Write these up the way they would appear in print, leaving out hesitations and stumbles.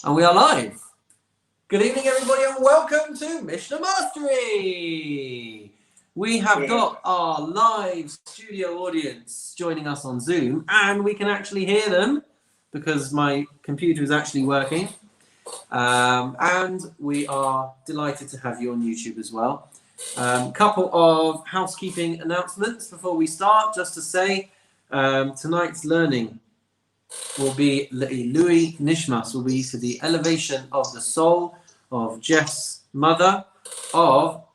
And we are live. Good evening, everybody, and welcome to Mishnah Mastery. We have got our live studio audience joining us on Zoom, and we can actually hear them because my computer is actually working. And we are delighted to have you on YouTube as well. Couple of housekeeping announcements before we start, just to say tonight's learning will be Louis Nishmas, will be for the elevation of the soul of Jeff's mother, of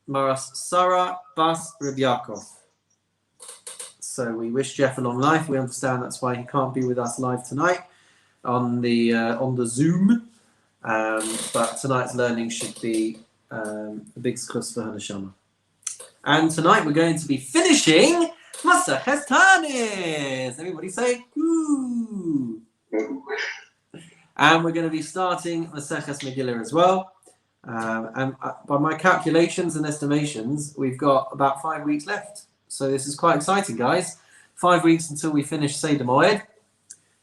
Maras Sarah Bas Reb Yaakov. So we wish Jeff a long life. We understand that's why he can't be with us live tonight on the Zoom. But tonight's learning should be a big zchus for Hanashama. And tonight we're going to be finishing Masechet Taanit. Everybody say "Ooh!" And we're going to be starting Masechet Megillah as well. And by my calculations and estimations, we've got about 5 weeks left. So this is quite exciting, guys. 5 weeks until we finish Seder Moed.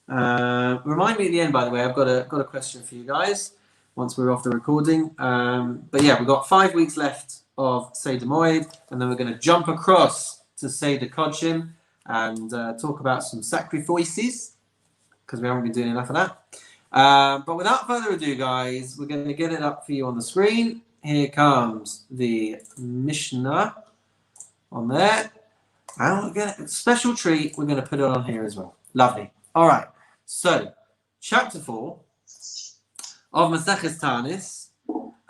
Remind me at the end, by the way, I've got a question for you guys once we're off the recording. But yeah, we've got 5 weeks left of Seder Moed, and then we're going to jump across to Seder Kodshim and talk about some sacrifices, because we haven't been doing enough of that. But without further ado, guys, we're going to get it up for you on the screen. Here comes the Mishnah on there. And we're going to, a special treat, we're going to put it on here as well. Lovely. All right. So, chapter 4 of Masechet Taanit.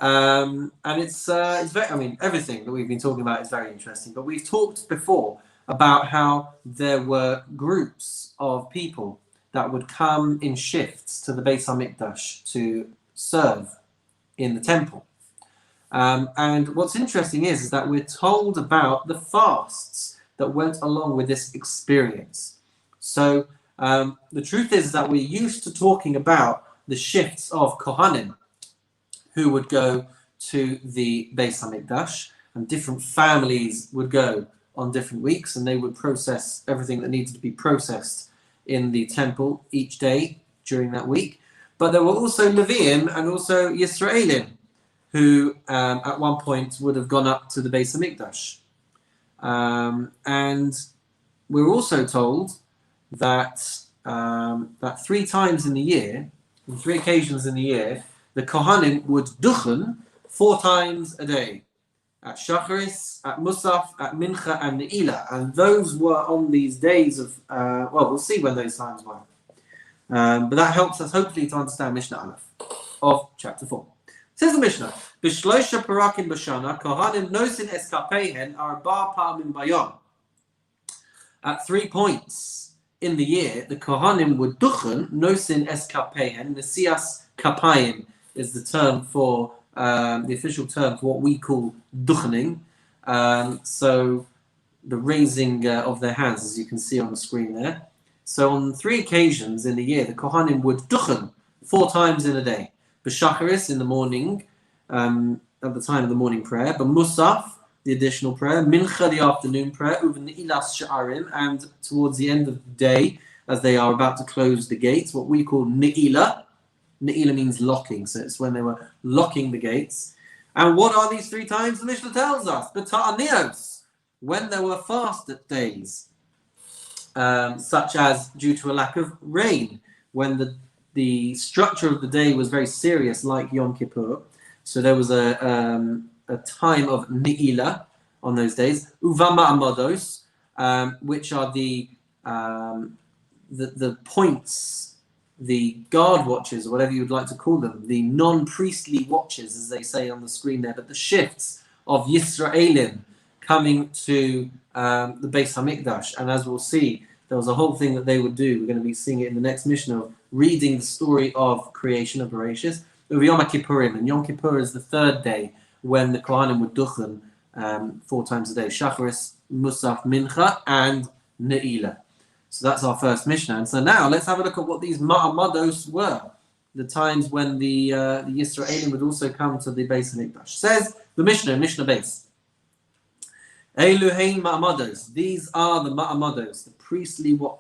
And it's very, I mean, everything that we've been talking about is very interesting. But we've talked before about how there were groups of people that would come in shifts to the Beis HaMikdash to serve in the temple. And what's interesting is that we're told about the fasts that went along with this experience. So the truth is that we're used to talking about the shifts of Kohanim who would go to the Beis HaMikdash, and different families would go on different weeks, and they would process everything that needed to be processed in the temple each day during that week. But there were also Leviim and also Yisraelim who at one point would have gone up to the Beis HaMikdash. And we're also told that that 3 times in the year, on 3 occasions in the year, the Kohanim would duchen 4 times a day, at Shacharis, at Musaf, at Mincha, and Ne'ilah. And those were on these days of, well, we'll see when those times were. But that helps us hopefully to understand Mishnah Aleph of chapter 4. Says the Mishnah, B'shloisha parakim b'shana, Kohanim nosin eskapeihen arba pa'amim bayom. At 3 points in the year, the Kohanim would duchen nosin eskapeihen, nesias kapayim is the term for, the official term for what we call duchening. So the raising of their hands, as you can see on the screen there. So on 3 occasions in the year, the Kohanim would duchen 4 times in a day. B'shacharis, in the morning, at the time of the morning prayer. B'musaf, the additional prayer. Mincha, the afternoon prayer. U'v'ne'ilas sha'arim, and towards the end of the day, as they are about to close the gates, what we call ne'ilah. Ne'ilah means locking, so it's when they were locking the gates. And what are these 3 times? The Mishnah tells us, the Taanit, when there were fasted days, such as due to a lack of rain, when the structure of the day was very serious, like Yom Kippur. So there was a time of Ne'ilah on those days. Uvama Amados, which are the points, the guard watches, or whatever you would like to call them, the non-priestly watches, as they say on the screen there, but the shifts of Yisraelim coming to the Beis HaMikdash. And as we'll see, there was a whole thing that they would do. We're going to be seeing it in the next Mishnah, reading the story of creation of Bereshis. Yom Kippurim, and Yom Kippur is the 3rd day when the Kohanim would duchen 4 times a day. Shacharis, Musaf, Mincha, and Ne'ilah. So that's our first Mishnah. And so now let's have a look at what these Ma'amados were. The times when the Yisraelim would also come to the Beis HaMikdash. Says the Mishnah, Mishnah base. Eluhein Ma'amados. These are the Ma'amados,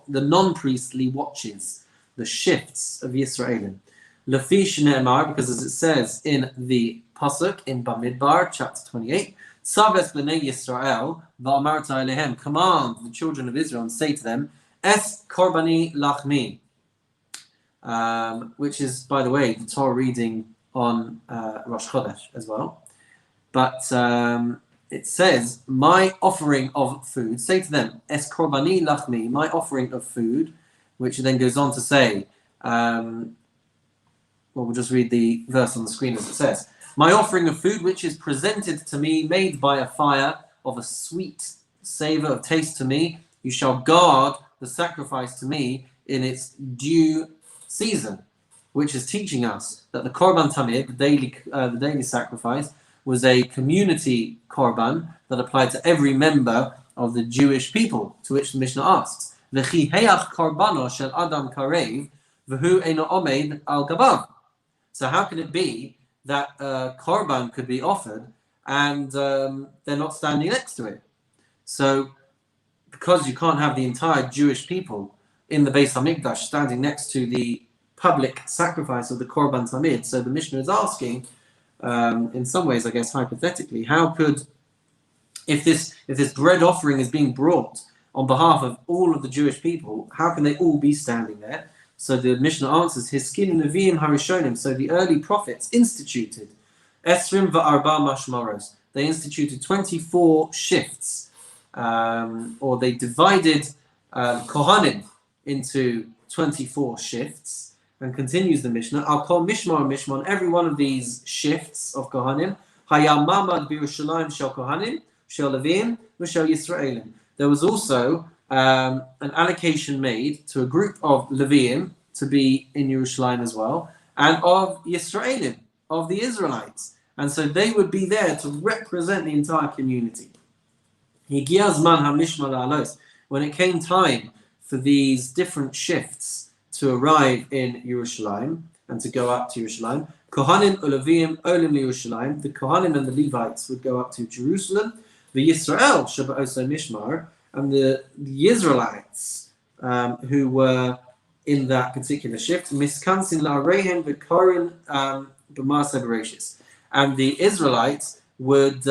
the non-priestly watches, the shifts of Yisraelim. Lefi Shneimar, because as it says in the Pasuk in Bamidbar, chapter 28, Saves b'nei Yisrael va'amarta elehem, command the children of Israel and say to them, Es korbani lachmi, which is, by the way, the Torah reading on Rosh Chodesh as well. But it says, my offering of food, say to them, Es korbani lachmi, my offering of food, which then goes on to say, well, we'll just read the verse on the screen as it says, my offering of food, which is presented to me, made by a fire of a sweet savor of taste to me, you shall guard the sacrifice to me in its due season, which is teaching us that the Korban Taanit, the daily sacrifice, was a community Korban that applied to every member of the Jewish people, to which the Mishnah asks, V'chi heach korbano shel adam karev, v'hu eino omed al gabav. So how can it be that Korban could be offered and they're not standing next to it? So because you can't have the entire Jewish people in the Beis HaMikdash standing next to the public sacrifice of the Korban Taanit, so the Mishnah is asking, in some ways, I guess, hypothetically, how could, if this bread offering is being brought on behalf of all of the Jewish people, how can they all be standing there? So the Mishnah answers, Hiskin Nevi'im Harishonim, so the early prophets instituted Esrim va'arba mashmaros. They instituted 24 shifts, or they divided Kohanim into 24 shifts, and continues the Mishnah, I'll call Mishmar, every one of these shifts of Kohanim, Hayam Mamad B'Yerushalayim Shel Kohanim, Shel Levim, Shel Yisraelim. There was also an allocation made to a group of Leviim to be in Yerushalayim as well, and of Yisraelim, of the Israelites. And so they would be there to represent the entire community. When it came time for these different shifts to arrive in Yerushalayim and to go up to Yerushalayim, Kohanim Uleviim Olim Yerushalayim, the Kohanim and the Levites would go up to Jerusalem, the Yisrael Shabbat Mishmar, and the Israelites who were in that particular shift, Miskansin La'arehem V'Korin B'Maaseh Bereshis, and the Israelites would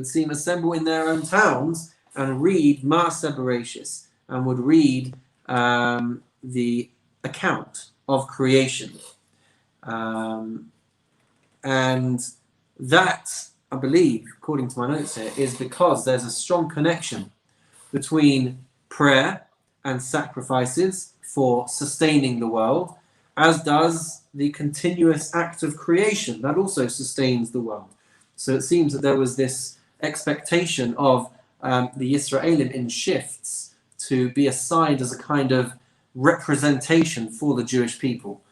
seem assemble in their own towns and read Maaseh Bereshis, and would read the account of creation. And that, I believe, according to my notes here, is because there's a strong connection between prayer and sacrifices for sustaining the world, as does the continuous act of creation that also sustains the world. So it seems that there was this expectation of the Yisraelim in shifts to be assigned as a kind of representation for the Jewish people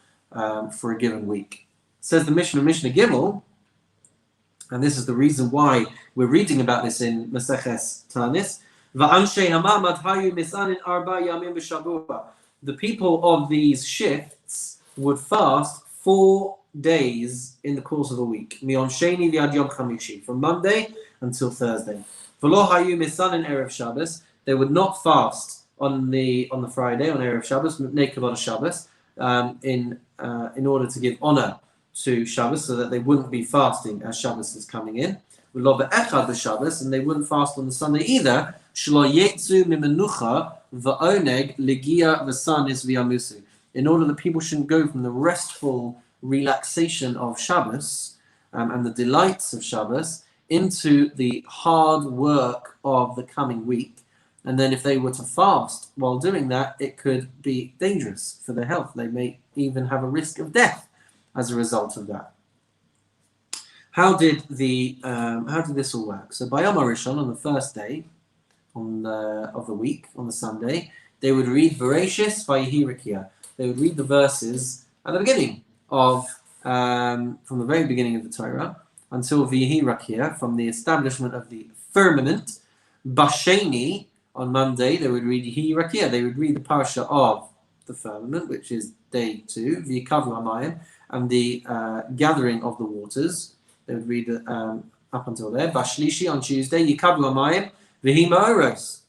for a given week. Says the Mishnah Gimel, and this is the reason why we're reading about this in Maseches Taanit. The people of these shifts would fast 4 days in the course of a week, from Monday until Thursday. They would not fast on the Friday, on Erev Shabbos, in order to give honor to Shabbos, so that they wouldn't be fasting as Shabbos is coming in. And they wouldn't fast on the Sunday either. In order that people shouldn't go from the restful relaxation of Shabbos and the delights of Shabbos into the hard work of the coming week. And then if they were to fast while doing that, it could be dangerous for their health. They may even have a risk of death as a result of that. How did this all work? So by Yom HaRishon, on the first day of the week, on the Sunday, they would read Bereshis Vayihi Rakia. They would read the verses at the beginning of, from the very beginning of the Torah until Vayihi Rakia, from the establishment of the firmament. Basheni, on Monday, they would read Yehi Rakia. They would read the parasha of the firmament, which is day 2, V'yikavu Hamayim, and the gathering of the waters. They would read up until there. Bashlishi, on Tuesday, Yikavu Hamayim, V'hi Ma'oros.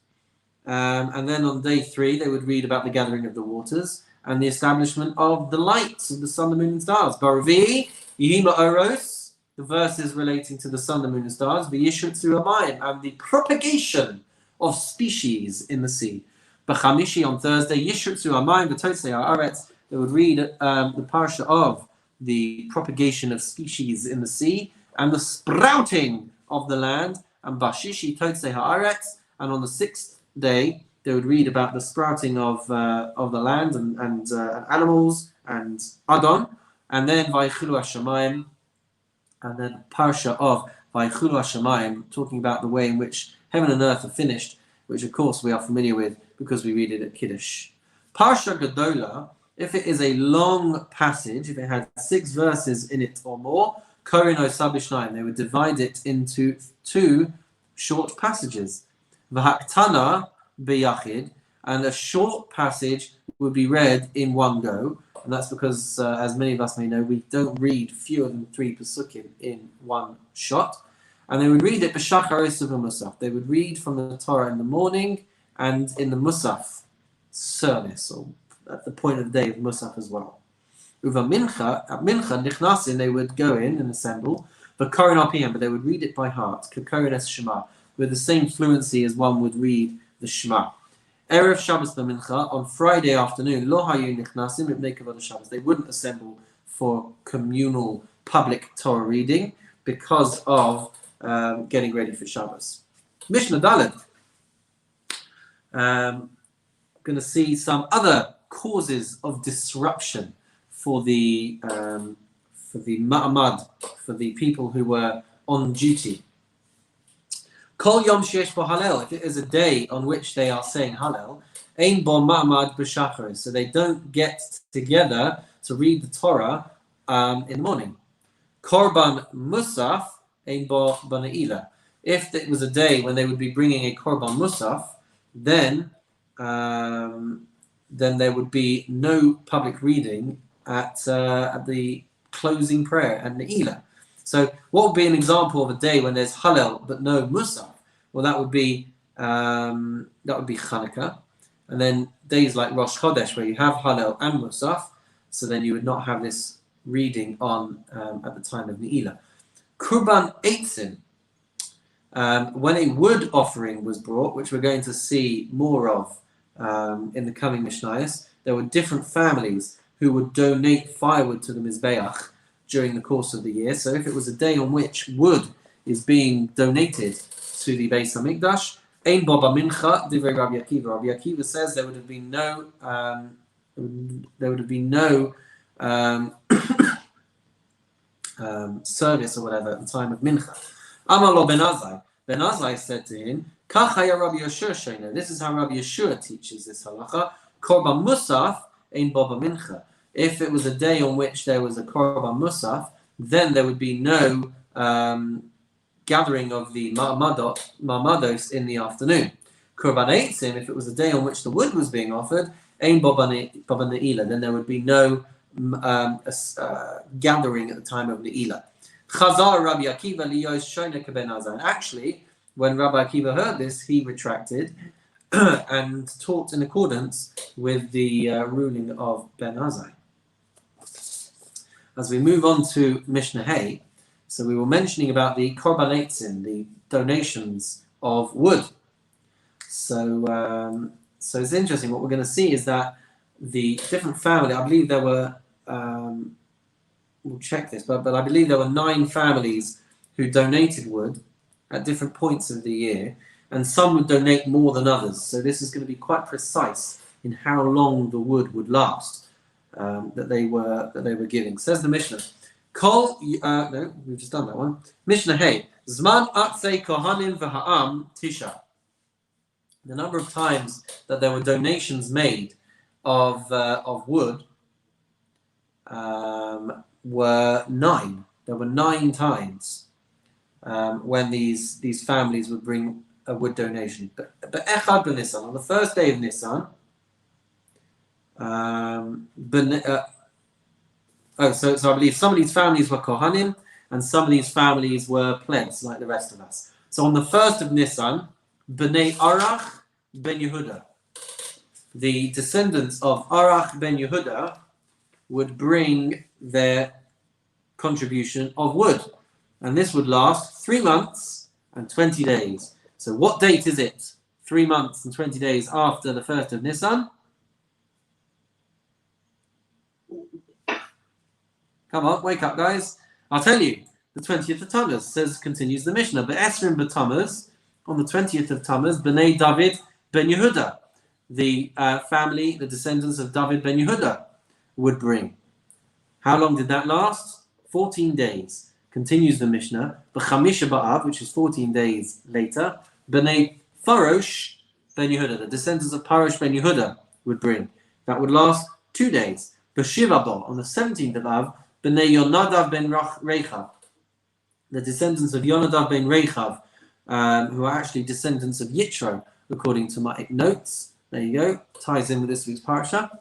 And then on day 3, they would read about the gathering of the waters. and the establishment of the lights of the sun, the moon, and stars. Baravi, Yihima Oros, the verses relating to the sun, the moon, and stars. V'yishutzu Amayim, and the propagation of species in the sea. B'chamishi, on Thursday, Yishutzu Amayim v'totzei ha'aretz. They would read the parsha of the propagation of species in the sea and the sprouting of the land. And Bashishi totzei ha'aretz. And on the sixth day, they would read about the sprouting of the land and animals and Adon, and then Vayichulu Hashamayim, and then Parsha of Vayichulu Hashamayim, talking about the way in which heaven and earth are finished, which of course we are familiar with because we read it at Kiddush. Parsha Gedola, if it is a long passage, if it had 6 verses in it or more, Korino Sabishnaim, they would divide it into 2 short passages. V'haktana b'yachid, and a short passage would be read in one go, and that's because, as many of us may know, we don't read fewer than 3 pesukim in one shot. And they would read it b'shachar esav musaf. They would read from the Torah in the morning and in the musaf service, or at the point of the day of musaf as well. Uva mincha, at mincha nichnasin, they would go in and assemble, but korin RPM, but they would read it by heart, kakorin es shema, with the same fluency as one would read the Shema. Erev Shabbos b'mincha, on Friday afternoon, lo hayu nichnasim mipnei kavod Shabbos. They wouldn't assemble for communal public Torah reading because of getting ready for Shabbos. Mishnah Dalet. Going to see some other causes of disruption for the ma'amad, for the people who were on duty. Kol Yom Sheyesh Bo Halel, if it is a day on which they are saying Halel, Ein Bo Ma'amad B'Shachar, so they don't get together to read the Torah in the morning. Korban Musaf, Ein Bo B'Ne'ilah. If it was a day when they would be bringing a Korban Musaf, then there would be no public reading at the closing prayer at Ne'ilah. So what would be an example of a day when there's Hallel but no Musaf? Well, that would be Chanukah, and then days like Rosh Chodesh where you have Hallel and Musaf, so then you would not have this reading on at the time of Ne'ilah. Kurban Eitzin, when a wood offering was brought, which we're going to see more of in the coming Mishnayos, there were different families who would donate firewood to the Mizbeach during the course of the year. So if it was a day on which wood is being donated to the Beis Hamikdash, Ein Baba Mincha, Divrei Rabbi Akiva. Rabbi Akiva says there would have been no service or whatever at the time of Mincha. Amar lo Ben Azai. Ben Azai said to him, Kach haya Rabbi Yeshua Sheina. This is how Rabbi Yeshua teaches this halacha. Korban Musaf, Ein Baba Mincha. If it was a day on which there was a Korban Musaf, then there would be no gathering of the Ma'amados in the afternoon. Korban Eitzim, if it was a day on which the wood was being offered, Ein Baba Ne'ilah, then there would be no gathering at the time of Ne'ilah. Chazar Rabbi Akiva liyos shona keben Azai. Actually, when Rabbi Akiva heard this, he retracted and taught in accordance with the ruling of Ben Azai. As we move on to Mishnah Hay, so we were mentioning about the Korban Eitzim, the donations of wood. So it's interesting. What we're going to see is that the different family, I believe there were, we'll check this, but I believe there were 9 families who donated wood at different points of the year, and some would donate more than others. So this is going to be quite precise in how long the wood would last. That they were giving. Says the Mishnah. No, we've just done that one. Mishnah Hey. Zman atzei kohanim v'ha'am tisha. The number of times that there were donations made of wood were 9. There were 9 times when these families would bring a wood donation. But echad b'Nisan, on the first day of Nisan. So I believe some of these families were Kohanim and some of these families were plebs like the rest of us. So on the first of Nisan, B'nai Arach ben Yehuda. the descendants of Arach ben Yehuda would bring their contribution of wood. And this would last 3 months and 20 days. So what date is it? 3 months and 20 days after the 1st of Nisan? Come on, wake up, guys. I'll tell you. The 20th of Tammuz, continues the Mishnah. But Esrim b'Tammuz, on the 20th of Tammuz, B'nai David ben Yehuda, the family, the descendants of David ben Yehuda, would bring. How long did that last? 14 days. Continues the Mishnah. B'chamisha ba'av, which is 14 days later, B'nai Farosh ben Yehuda, the descendants of Parosh ben Yehuda, would bring. That would last 2 days. B'shiva ba, on the 17th of Av, B'nai Yonadav ben Rechav, the descendants of Yonadav ben Rechav, who are actually descendants of Yitro, according to my notes. There you go. Ties in with this week's parasha.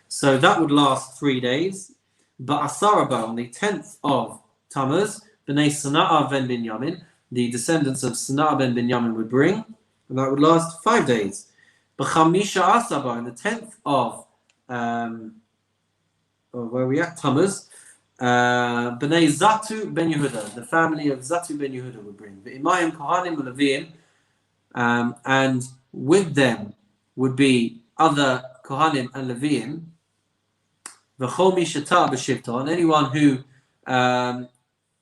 So that would last 3 days. But Asaraba, on the 10th of Tammuz, B'nai Sana'a ben Binyamin, the descendants of Sana'a ben Binyamin would bring, and that would last 5 days. B'chamisha Asaba, on the 10th of where are we at? Tammuz, B'nai Zatu ben Yehuda, the family of Zatu ben Yehuda would bring. V'imayim Kohanim Leviim, and with them would be other Kohanim and Leviim. V'chol mi shata b'shivta, and anyone who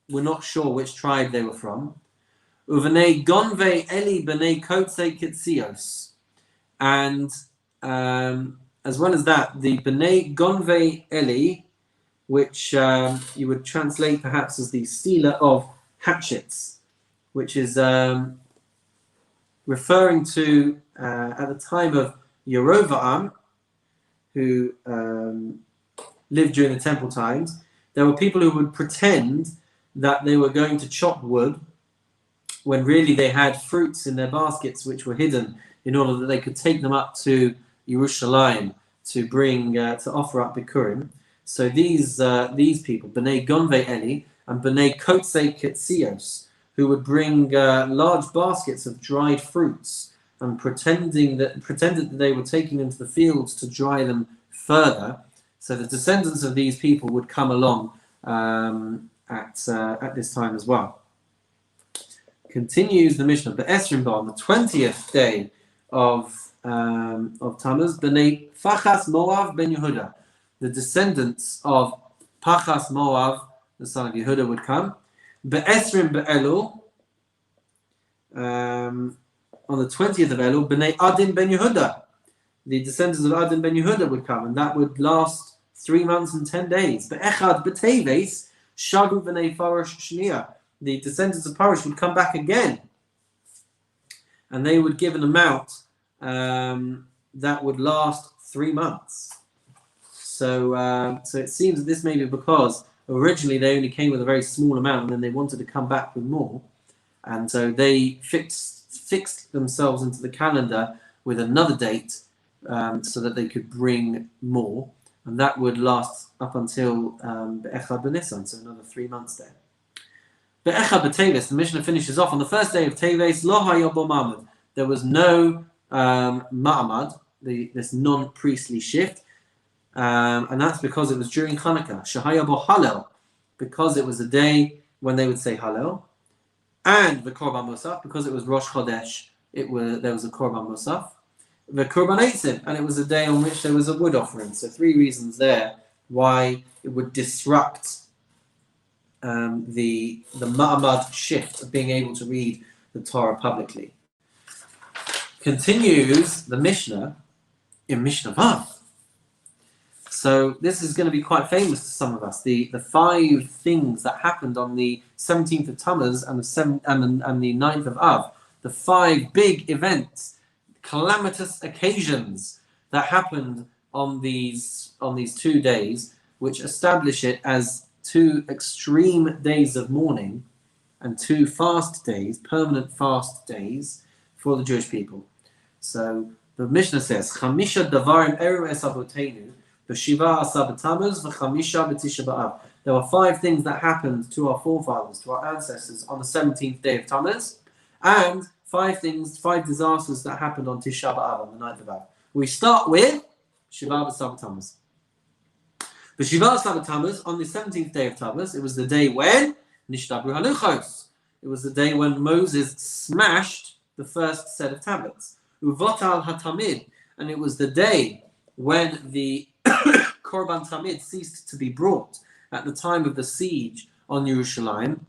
were not sure which tribe they were from. Uvenei gonvei Eli b'nei kotzei kitzios, and as well as that, the b'nei gonvei Eli, which you would translate perhaps as the stealer of hatchets, which is referring to at the time of Yerovam, who lived during the temple times. There were people who would pretend that they were going to chop wood when really they had fruits in their baskets which were hidden in order that they could take them up to Yerushalayim to bring to offer up Bikurim. So these people, B'nai Gonvei Eli and B'nai Kotzei Ketzios, who would bring large baskets of dried fruits and pretended that they were taking them to the fields to dry them further. So the descendants of these people would come along at this time as well. Continues the Mishnah, but Esrim on the 20th day of Tammuz, B'nai Fachas Moav ben Yehuda, the descendants of Pachas Moav, the son of Yehuda, would come. Be'esrim be'elu, on the 20th of Elul, B'nai Adin ben Yehuda, the descendants of Adin ben Yehuda would come, and that would last 3 months and 10 days. Be'echad be'teves, Shagu b'nai Farosh Shnia, the descendants of Parosh would come back again, and they would give an amount that would last 3 months. So it seems that this may be because originally they only came with a very small amount, and then they wanted to come back with more, and so they fixed themselves into the calendar with another date so that they could bring more, and that would last up until Be'echad B'Nisan, so another 3 months there. Be'echad B'Teves, the Mishnah finishes off on the first day of Teves, Lo Hayah Bo Ma'amad. There was no Ma'amad, this non-priestly shift, and that's because it was during Hanukkah. Shahaya Bo Halel, because it was a day when they would say Halel, and the Korban Musaf, because it was Rosh Chodesh, there was a Korban Musaf. The Korban Eitzim, and it was a day on which there was a wood offering. So 3 reasons there why it would disrupt the Ma'amad shift of being able to read the Torah publicly. Continues the Mishnah in Mishnah Vav. So this is going to be quite famous to some of us. The 5 things that happened on the 17th of Tammuz and the 9th of Av. The 5 big events, calamitous occasions that happened on these 2 days, which establish it as 2 extreme days of mourning and 2 fast days, permanent fast days for the Jewish people. So the Mishnah says, Chamisha Davarim Eru Es Avotenu, B'Shiva Asa B'Tammuz, V'Chamisha B'Tisha B'Av. There were 5 things that happened to our forefathers, to our ancestors on the 17th day of Tammuz, and 5 disasters that happened on Tisha B'Av, on the 9th of Av. We start with Shiva b'Sav Tammuz. The Shiva b'Sav Tammuz, on the 17th day of Tammuz, it was the day when Nishtabru Haluchos. It was the day when Moses smashed the first set of tablets. Uvotal HaTamid, and it was the day when the Korban Tamid ceased to be brought at the time of the siege on Yerushalayim,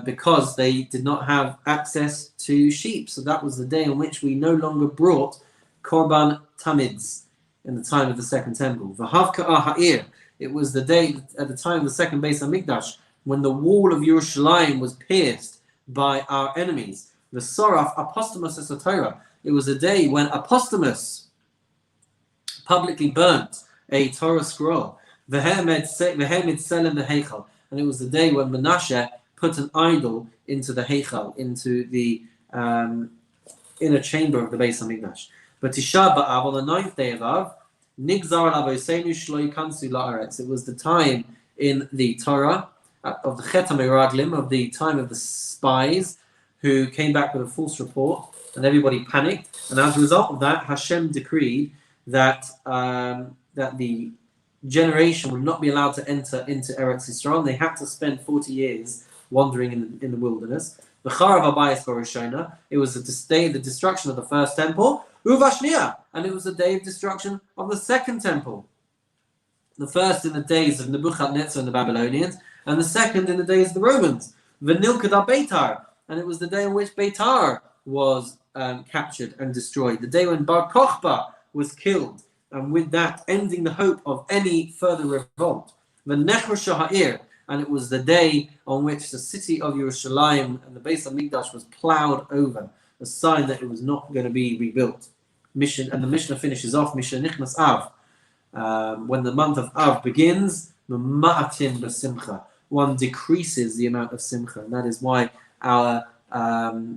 because they did not have access to sheep. So that was the day on which we no longer brought Korban Tamids in the time of the Second Temple. V'havka'ah ha'ir, it was the day at the time of the second Beis HaMikdash when the wall of Yerushalayim was pierced by our enemies. The Soraf Apostomus Esotora, it was a day when Apostomus publicly burnt a Torah scroll. Vehemed Selem the Heichal, and it was the day when Menashe put an idol into the Heichal, into the inner chamber of the Beis HaMikdash. But Tisha B'Av, on the 9th day of Av, Nigzar Lavosenu Shlo Yikansu La'aretz. It was the time in the Torah of the Chet HaMeraglim, of the time of the spies who came back with a false report, and everybody panicked. And as a result of that, Hashem decreed that that the generation would not be allowed to enter into Eretz Yisrael, and they had to spend 40 years wandering in the wilderness. The Charav Abayis Barushona, it was the day of the destruction of the first temple, Uvashnia, and it was the day of destruction of the second temple. The first in the days of Nebuchadnezzar and the Babylonians, and the second in the days of the Romans. V'nilkada Beitar, and it was the day on which Beitar was captured and destroyed. The day when Bar Kokhba was killed, and with that ending the hope of any further revolt. V'nechor Shaha'ir, and it was the day on which the city of Yerushalayim and the Beis HaMikdash was plowed over, a sign that it was not going to be rebuilt. And the Mishnah finishes off, Mishnah Nichnas Av, when the month of Av begins, Ma'atin b'simcha, one decreases the amount of simcha, and that is why our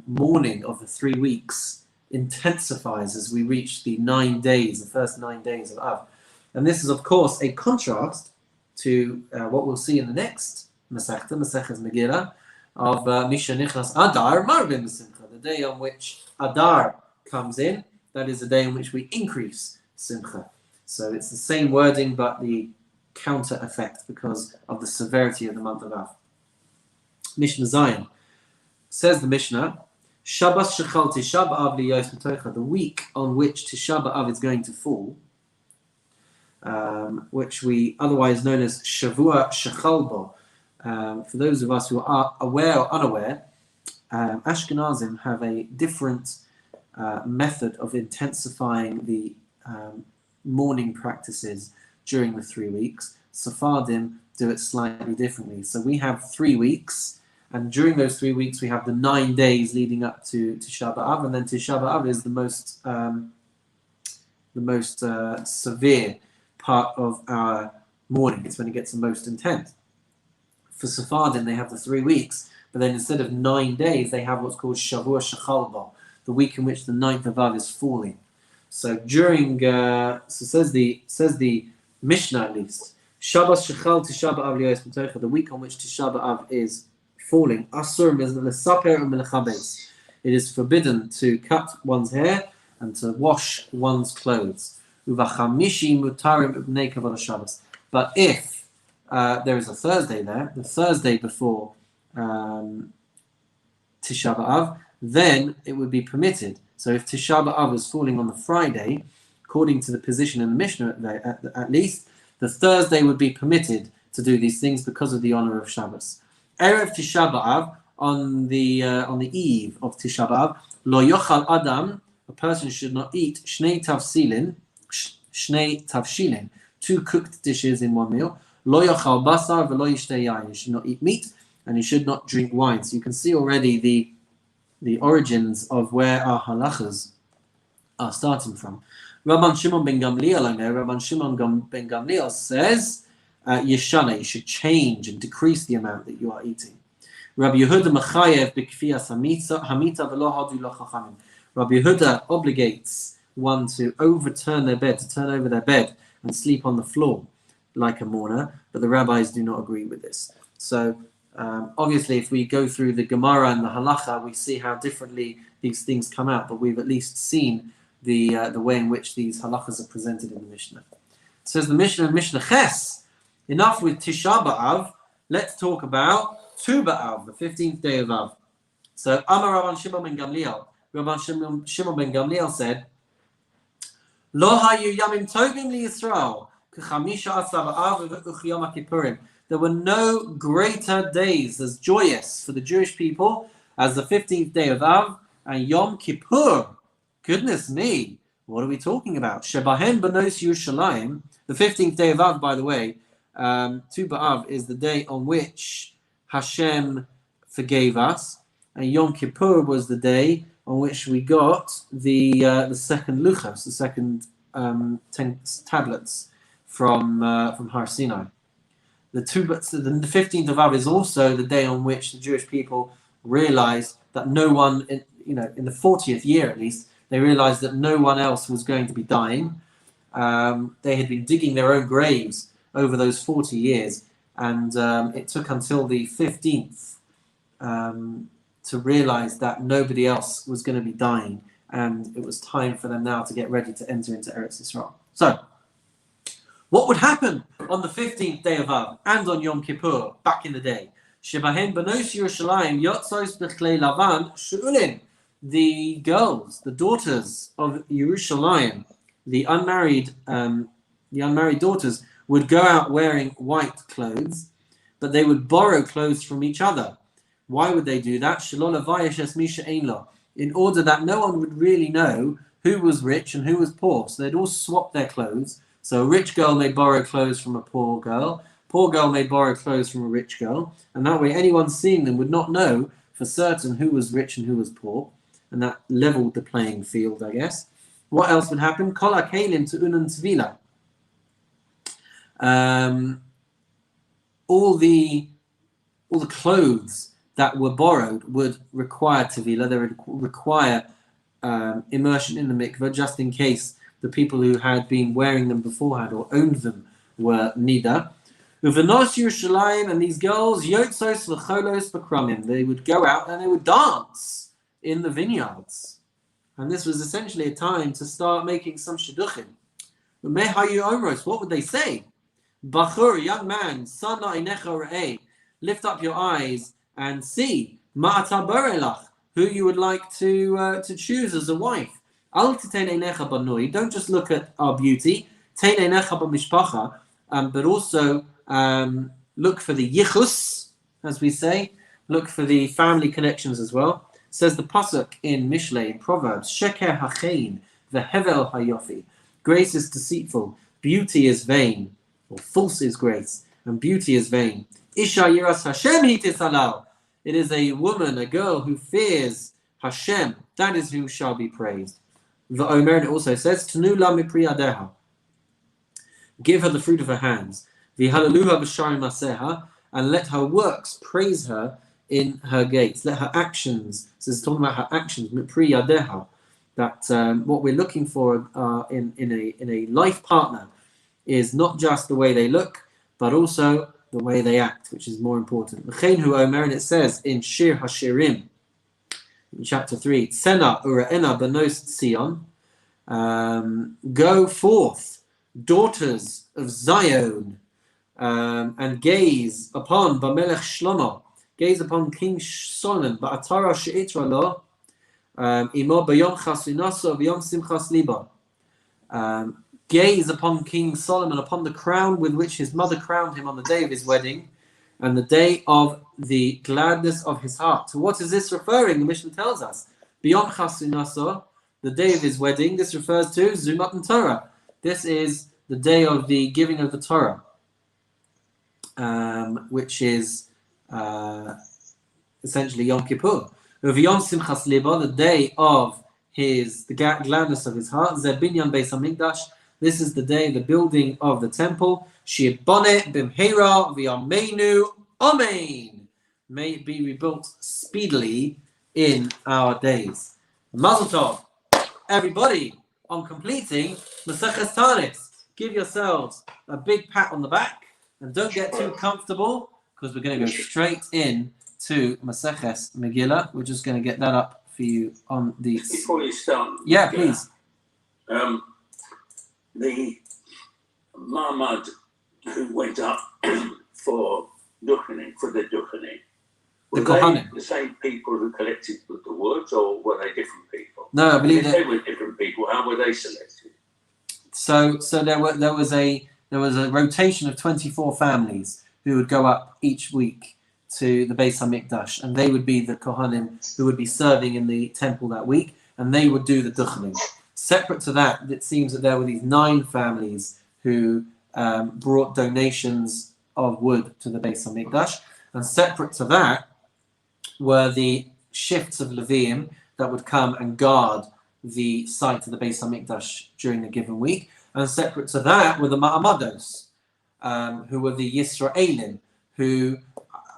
mourning of the 3 weeks intensifies as we reach the 9 days, the first 9 days of Av. And this is, of course, a contrast to what we'll see in the next Masechta, Maseches Megillah, of Misha Nichnas Adar Marvin B'Simcha, the day on which Adar comes in. That is the day on which we increase Simcha. So it's the same wording, but the counter effect because of the severity of the month of Av. Mishnah Zion. Says the Mishnah, Shabbos Shechal Tisha B'Av Liyos B'Tocha, the week on which Tisha B'Av is going to fall, which we otherwise known as Shavua Shechal Bo. For those of us who are aware or unaware, Ashkenazim have a different method of intensifying the mourning practices during the 3 weeks. Sephardim do it slightly differently. So we have 3 weeks, and during those 3 weeks we have the 9 days leading up to Tisha B'Av, and then Tisha B'Av is the most severe part of our mourning. It's when it gets the most intense. For Sephardim, they have the 3 weeks, but then instead of 9 days, they have what's called Shavua Shechal Bo, the week in which the 9th of Av is falling. So during, says the Mishnah at least, Shabbos Shechal Tisha B'Av Liyos B'Tocha, the week on which Tisha B'Av is falling, Asur L'Saper U'Melchabes. It is forbidden to cut one's hair and to wash one's clothes. Uvachamishi Mutarim Ubnei Kavod Shabbos. But if there is a Thursday there, the Thursday before Tisha B'Av, then it would be permitted. So if Tisha B'Av is falling on the Friday, according to the position in the Mishnah at least, the Thursday would be permitted to do these things because of the honor of Shabbos. Erev Tisha B'Av, on the eve of Tisha B'Av, Lo Yochal Adam, a person should not eat Shnei Tavshilin, 2 cooked dishes in one meal. Lo Yochal Basar V'lo Yishtei Yain, you should not eat meat and you should not drink wine. So you can see already the origins of where our halachas are starting from. Rabban Shimon ben Gamliel, Rabban Shimon ben Gamliel says, Yeshana, you should change and decrease the amount that you are eating. Rabbi Yehuda Machayev b'kfiyas hamita v'lo hadu lo chachamim. Rabbi Yehuda obligates one to overturn their bed, to turn over their bed and sleep on the floor like a mourner, but the rabbis do not agree with this. So obviously, if we go through the Gemara and the Halacha, we see how differently these things come out, but we've at least seen the way in which these halachas are presented in the Mishnah. It says the Mishnah in Mishnah Ches, enough with Tisha B'Av, let's talk about Tu B'Av, the 15th day of Av. So Amar Rabban Shimon ben Gamliel, Rabban Shimon ben Gamliel said, Lo hayu yamim tovim li Yisrael, k'chamisha asar Av v'uch Yom HaKippurim. There were no greater days as joyous for the Jewish people as the 15th day of Av and Yom Kippur. Goodness me, what are we talking about? Shebahen Banos Yerushalayim. The 15th day of Av, by the way, Tu B'Av is the day on which Hashem forgave us, and Yom Kippur was the day on which we got the second luchos, the second 10 tablets from Har Sinai. The 15th of Av is also the day on which the Jewish people realized that no one, in the 40th year at least, they realized that no one else was going to be dying. They had been digging their own graves over those 40 years, and it took until the 15th to realize that nobody else was going to be dying, and it was time for them now to get ready to enter into Eretz Yisrael. So, what would happen on the 15th day of Av and on Yom Kippur back in the day? Shebahen Banos Yerushalayim Yotzos B'Chlei Lavan She'ulin. The girls, the daughters of Yerushalayim, the unmarried daughters, would go out wearing white clothes, but they would borrow clothes from each other. Why would they do that? In order that no one would really know who was rich and who was poor. So they'd all swap their clothes. So a rich girl may borrow clothes from a poor girl may borrow clothes from a rich girl, and that way anyone seeing them would not know for certain who was rich and who was poor, and that leveled the playing field, I guess. What else would happen? Kol ha'kelim te'unan tvila. All the clothes that were borrowed would require tevila. They would require immersion in the mikveh, just in case the people who had been wearing them beforehand or owned them were nida. Uvenos Yerushalayim, and these girls, yotzos v'cholos b'kramim, they would go out and they would dance in the vineyards. And this was essentially a time to start making some shidduchim. Mehayu omros, what would they say? Bachur, young man, sana inecha re'eh, lift up your eyes and see, ma'ata borelach, who you would like to choose as a wife. Al titein einecha banoi, don't just look at our beauty, tein einecha b'mishpacha, but also look for the yichus, as we say, look for the family connections as well. Says the pasuk in Mishlei, in Proverbs, Sheker hachein vehevel hayofi. Grace is deceitful, beauty is vain, or false is grace, and beauty is vain. Isha yiras Hashem hitishalal. It is a woman, a girl who fears Hashem. That is who shall be praised. V'omer, it also says, Tanu la mipri yadeha. Give her the fruit of her hands. V'halaluha b'shari maseha, and let her works praise her in her gates. Let her actions, so it's talking about her actions, mipri yadeha, that what we're looking for in a life partner is not just the way they look, but also the way they act, which is more important. V'chein omer, and it says in Shir Hashirim, in chapter 3, Tsena ura'ena banos Sion, go forth, daughters of Zion, and gaze upon Bamelech Shlomo, gaze upon King Solomon, ba'atara she'itra lo, imo b'yom chasunaso v'yom simchas liba. Gaze upon King Solomon, upon the crown with which his mother crowned him on the day of his wedding, and the day of the gladness of his heart. To what is this referring? The Mishnah tells us, B'yom chasunaso, the day of his wedding. This refers to Zumat and Torah. This is the day of the giving of the Torah, which is essentially Yom Kippur. V'yom simchas liba, the day of the gladness of his heart. Zeh binyan beis hamikdash. This is the day, the building of the temple. Shibone bimheira v'yameinu amen. May it be rebuilt speedily in our days. Mazel tov, everybody, on completing Maseches Taanit. Give yourselves a big pat on the back, and don't get too comfortable, because we're going to go straight in to Maseches Megillah. We're just going to get that up for you on the... Before you start... Yeah, please. the Mahmud who went up for the Duchening, were The they Kohanim. the same people who collected the woods, or were they different people? No, I believe If that they were different people, how were they selected? So there was a rotation of 24 families who would go up each week to the Beis Hamikdash, and they would be the Kohanim who would be serving in the temple that week, and they would do the duchening. Separate to that, it seems that there were these 9 families who brought donations of wood to the Beis Hamikdash, and separate to that were the shifts of Leviim that would come and guard the site of the Beis Hamikdash during the given week, and separate to that were the Ma'amados, who were the Yisraelim, who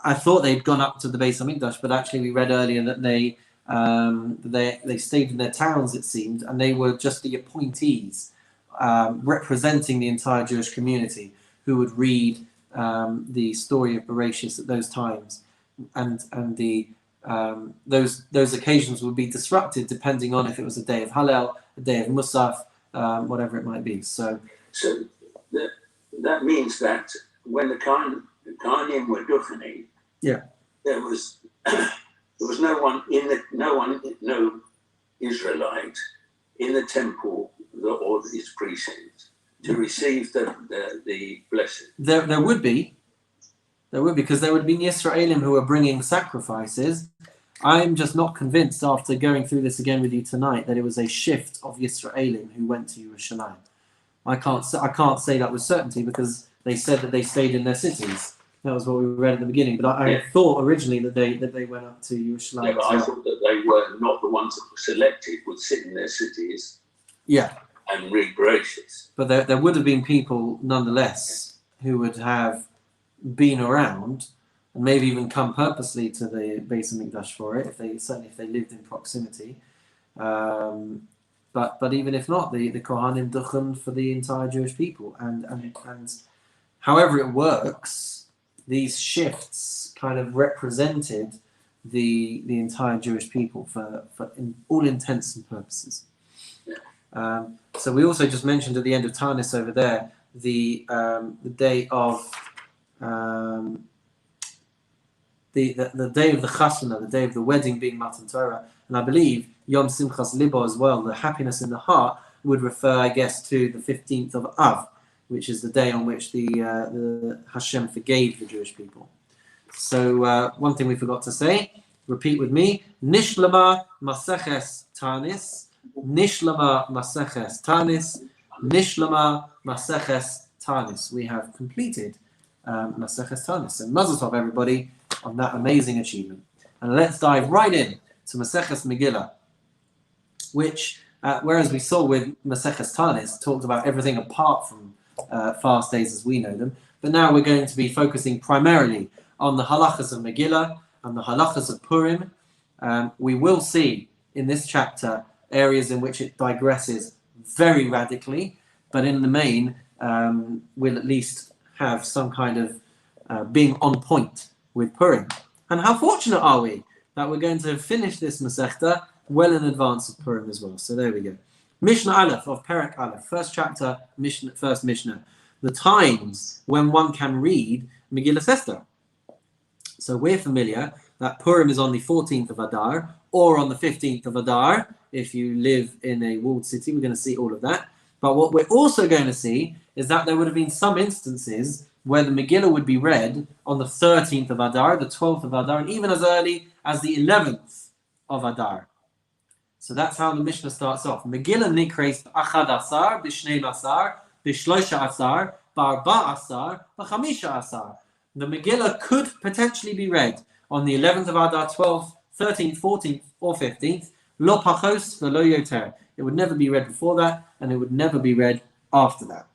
I thought they'd gone up to the Beis Hamikdash, but actually we read earlier that they stayed in their towns, it seemed, and they were just the appointees representing the entire Jewish community who would read the story of Bereshis at those times, and the those occasions would be disrupted depending on if it was a day of Hallel, a day of Musaf, whatever it might be. So that means that when the Kohanim were duchening, there was no Israelite in the temple or its precinct to receive the blessing. There would be, because there would be Yisraelim who are bringing sacrifices. I'm just not convinced after going through this again with you tonight that it was a shift of Yisraelim who went to Yerushalayim. I can't say that with certainty because they said that they stayed in their cities. That was what we read at the beginning. But I thought originally that they went up to Yerushalayim. Yeah, but I thought that they were not the ones that were selected would sit in their cities. Yeah. And read Bereshis. But there would have been people nonetheless who would have been around and maybe even come purposely to the Beis Hamikdash for it, if they lived in proximity. But even if not, the Kohanim duchen for the entire Jewish people, and however it works, these shifts kind of represented the entire Jewish people for in all intents and purposes. So we also just mentioned at the end of Taanit over there the day of the day of the chasana, the day of the wedding being Matan Torah, and I believe Yom Simchas Libo as well, the happiness in the heart, would refer, I guess, to the 15th of Av, which is the day on which the Hashem forgave the Jewish people. So one thing we forgot to say, repeat with me: Nishlama Maseches Tanis. Nishlama Maseches Tanis. Nishlama Maseches Tanis. We have completed Maseches Tanis. And Mazel Tov, everybody, on that amazing achievement. And let's dive right in to Maseches Megillah, which, whereas we saw with Maseches Tanis, talked about everything apart from fast days as we know them, but now we're going to be focusing primarily on the halachas of Megillah and the halachas of Purim. We will see in this chapter areas in which it digresses very radically, but in the main we'll at least have some kind of being on point with Purim. And how fortunate are we that we're going to finish this Masechta well in advance of Purim as well. So there we go. Mishnah Aleph of Perek Aleph, first chapter, first Mishnah. The times when one can read Megillah Esther. So we're familiar that Purim is on the 14th of Adar or on the 15th of Adar. If you live in a walled city, we're going to see all of that. But what we're also going to see is that there would have been some instances where the Megillah would be read on the 13th of Adar, the 12th of Adar, and even as early as the 11th of Adar. So that's how the Mishnah starts off. Megillah nikres Achad Asar, B'Shnei Asar, B'Shlosha Asar, B'Arba Asar, B'Chamisha Asar. The Megillah could potentially be read on the 11th of Adar, 12th, 13th, 14th, or 15th. Lo Pachos V'Lo Yoter. It would never be read before that, and it would never be read after that.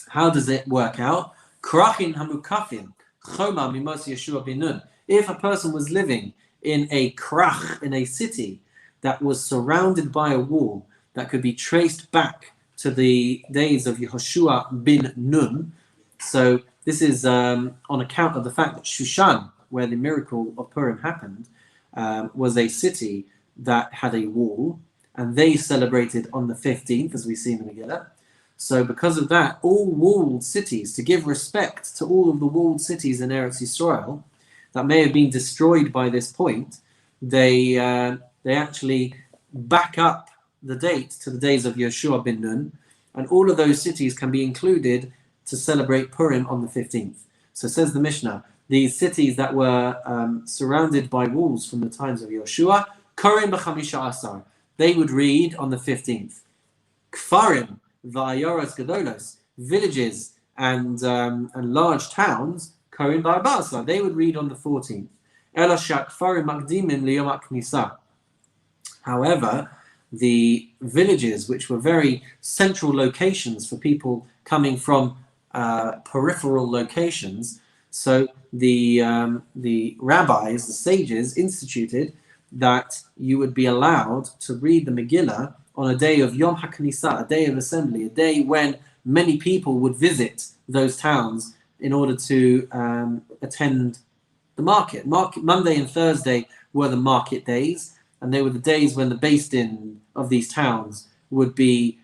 How does it work out? Krachin Hamukafin, Choma Mimos Yeshua Binun. If a person was living in a krach, in a city that was surrounded by a wall that could be traced back to the days of Yehoshua bin Nun. So this is on account of the fact that Shushan, where the miracle of Purim happened, was a city that had a wall, and they celebrated on the 15th, as we see in the Megillah. So because of that, all walled cities, to give respect to all of the walled cities in Eretz Yisrael that may have been destroyed by this point, they actually back up the date to the days of Yeshua ben Nun, and all of those cities can be included to celebrate Purim on the 15th. So says the Mishnah, these cities that were surrounded by walls from the times of Yeshua, Korim b'chamisha asar, they would read on the 15th. Kfarim v'ayoros gedolos, villages and large towns, Korim b'arba asar, they would read on the 14th. Elashak kfarim makdimim liyom ha'knisa. However, the villages, which were very central locations for people coming from peripheral locations, so the rabbis, the sages, instituted that you would be allowed to read the Megillah on a day of Yom HaKnisa, a day of assembly, a day when many people would visit those towns in order to attend the market. Monday and Thursday were the market days, and they were the days when the based in of these towns would be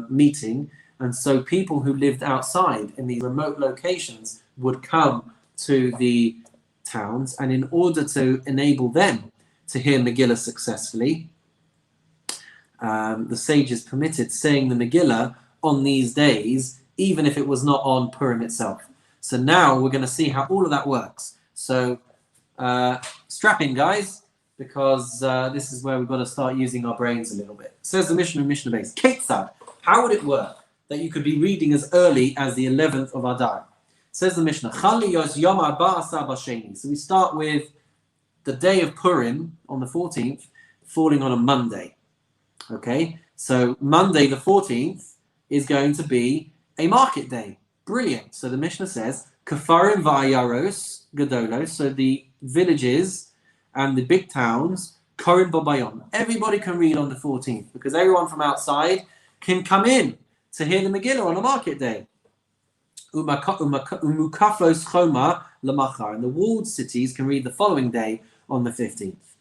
meeting. And so people who lived outside in these remote locations would come to the towns, and in order to enable them to hear Megillah successfully, the sages permitted saying the Megillah on these days, even if it was not on Purim itself. So now we're going to see how all of that works. So strap in, guys, because this is where we've got to start using our brains a little bit. Says the Mishnah in Mishnah base, Ketzad, how would it work that you could be reading as early as the 11th of Adar? Says the Mishnah, so we start with the day of Purim on the 14th, falling on a Monday. Okay, so Monday the 14th is going to be a market day. Brilliant. So the Mishnah says, Kafarim va'ayaros gedolos, so the villages and the big towns, Korim babayom. Everybody can read on the 14th because everyone from outside can come in to hear the Megillah on a market day. Umukafos choma lamachar, and the walled cities can read the following day on the 15th.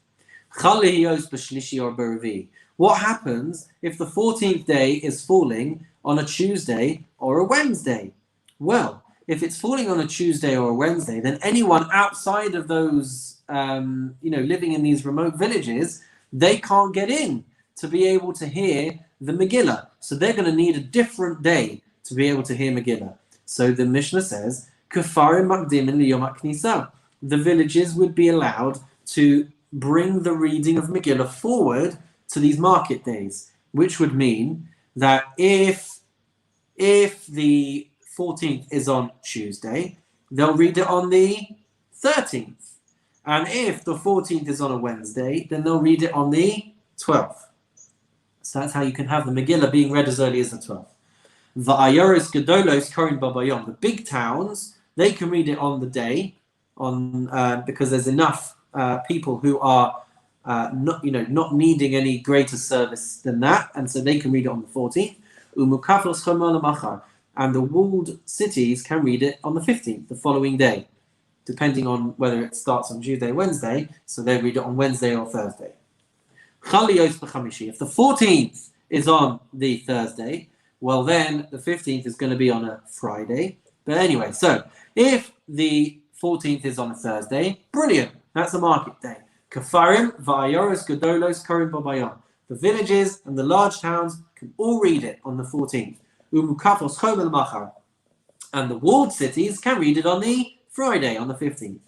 Chalihiyos b'shlishi or b'revi. What happens if the 14th day is falling on a Tuesday or a Wednesday? Well, if it's falling on a Tuesday or a Wednesday, then anyone outside of those, living in these remote villages, they can't get in to be able to hear the Megillah. So they're going to need a different day to be able to hear Megillah. So the Mishnah says, Kafarim makdimin liyom ha'knisa. The villages would be allowed to bring the reading of Megillah forward to these market days, which would mean that if the 14th is on Tuesday, they'll read it on the 13th. And if the 14th is on a Wednesday, then they'll read it on the 12th. So that's how you can have the Megillah being read as early as the 12th. Va'ayoros gedolos korin babayom. The big towns, they can read it on the day, because there's enough people who are not needing any greater service than that, and so they can read it on the 14th. Umukafos choma lamachar. And the walled cities can read it on the 15th, the following day, depending on whether it starts on Tuesday or Wednesday, so they read it on Wednesday or Thursday. Chaliyos b'chamishi. If the 14th is on the Thursday, well then the 15th is going to be on a Friday. But anyway, so if the 14th is on a Thursday, brilliant, that's a market day. Kafarim va'ayoros gedolos korim babayom. The villages and the large towns can all read it on the 14th. Umukafos chom el-machar. And the walled cities can read it on the Friday, on the 15th.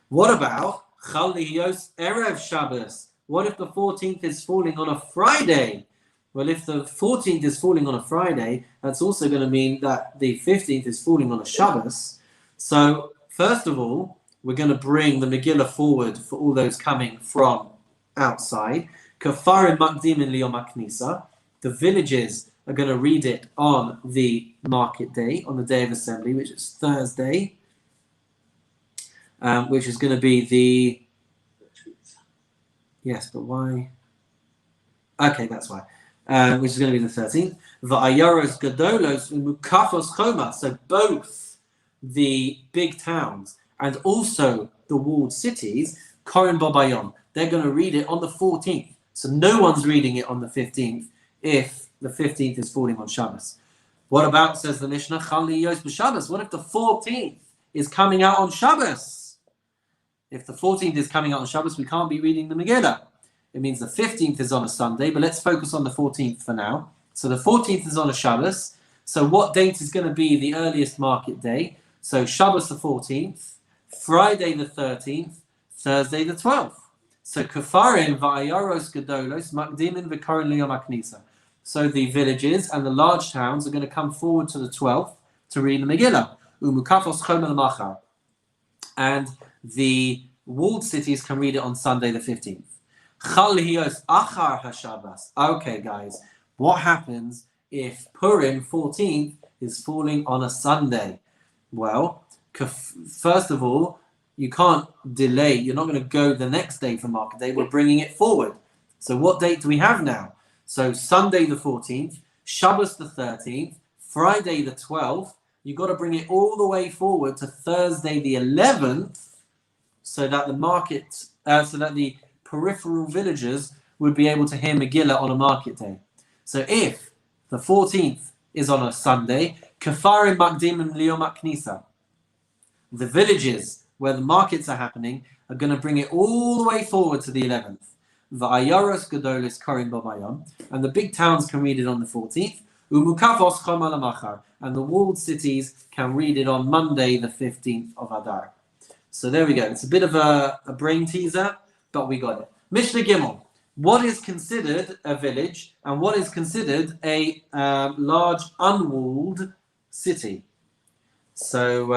What about Chal Lihiyos Erev Shabbos? What if the 14th is falling on a Friday? Well, if the 14th is falling on a Friday, that's also going to mean that the 15th is falling on a Shabbos. So, first of all, we're going to bring the Megillah forward for all those coming from outside. Kafarim makdimin liyom ha'knisa. The villages are going to read it on the market day, on the day of assembly, which is Thursday, which is going to be the... Yes, but why? Okay, that's why. Which is going to be the 13th. Va'ayoros gedolos umukafos choma. So both the big towns and also the walled cities, korim babayom, they're going to read it on the 14th. So no one's reading it on the 15th if the 15th is falling on Shabbos. What about, says the Mishnah, Chali Yos b'Shabbos? What if the 14th is coming out on Shabbos? If the 14th is coming out on Shabbos, we can't be reading the Megillah. It means the 15th is on a Sunday, but let's focus on the 14th for now. So the 14th is on a Shabbos. So what date is going to be the earliest market day? So Shabbos the 14th, Friday the 13th, Thursday the 12th. So Kafarim va'ayaros gedolos makdimin v'korin liyom haknisa. So the villages and the large towns are going to come forward to the 12th to read the Megillah. Umukafos chomel machar. And the walled cities can read it on Sunday the 15th. Chal hiyos achar haShabbos. Okay, guys, what happens if Purim 14th is falling on a Sunday? Well, first of all, you can't delay. You're not going to go the next day for market day. We're bringing it forward. So what date do we have now? So Sunday the 14th, Shabbos the 13th, Friday the 12th. You've got to bring it all the way forward to Thursday the 11th, so that the peripheral villagers would be able to hear Megillah on a market day. So if the 14th is on a Sunday, Kafarim Makdim Liyom Knisa, the villages where the markets are happening are going to bring it all the way forward to the 11th. Va'ayaros Gedolis Korin Babayam, and the big towns can read it on the 14th. Umukavos Chom Alamachar, and the walled cities can read it on Monday, the 15th of Adar. So there we go. It's a bit of a brain teaser, but we got it. Mishnah Gimel. What is considered a village and what is considered a large unwalled city? So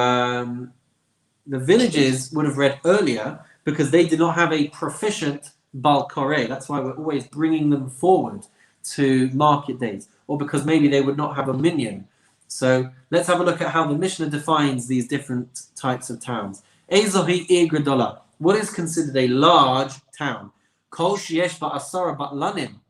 the villages would have read earlier because they did not have a proficient Bal Koreh. That's why we're always bringing them forward to market days, or because maybe they would not have a minyan. So let's have a look at how the Mishnah defines these different types of towns. Ezohi Igredola. What is considered a large town? Kol sheyesh ba'asara batlanim.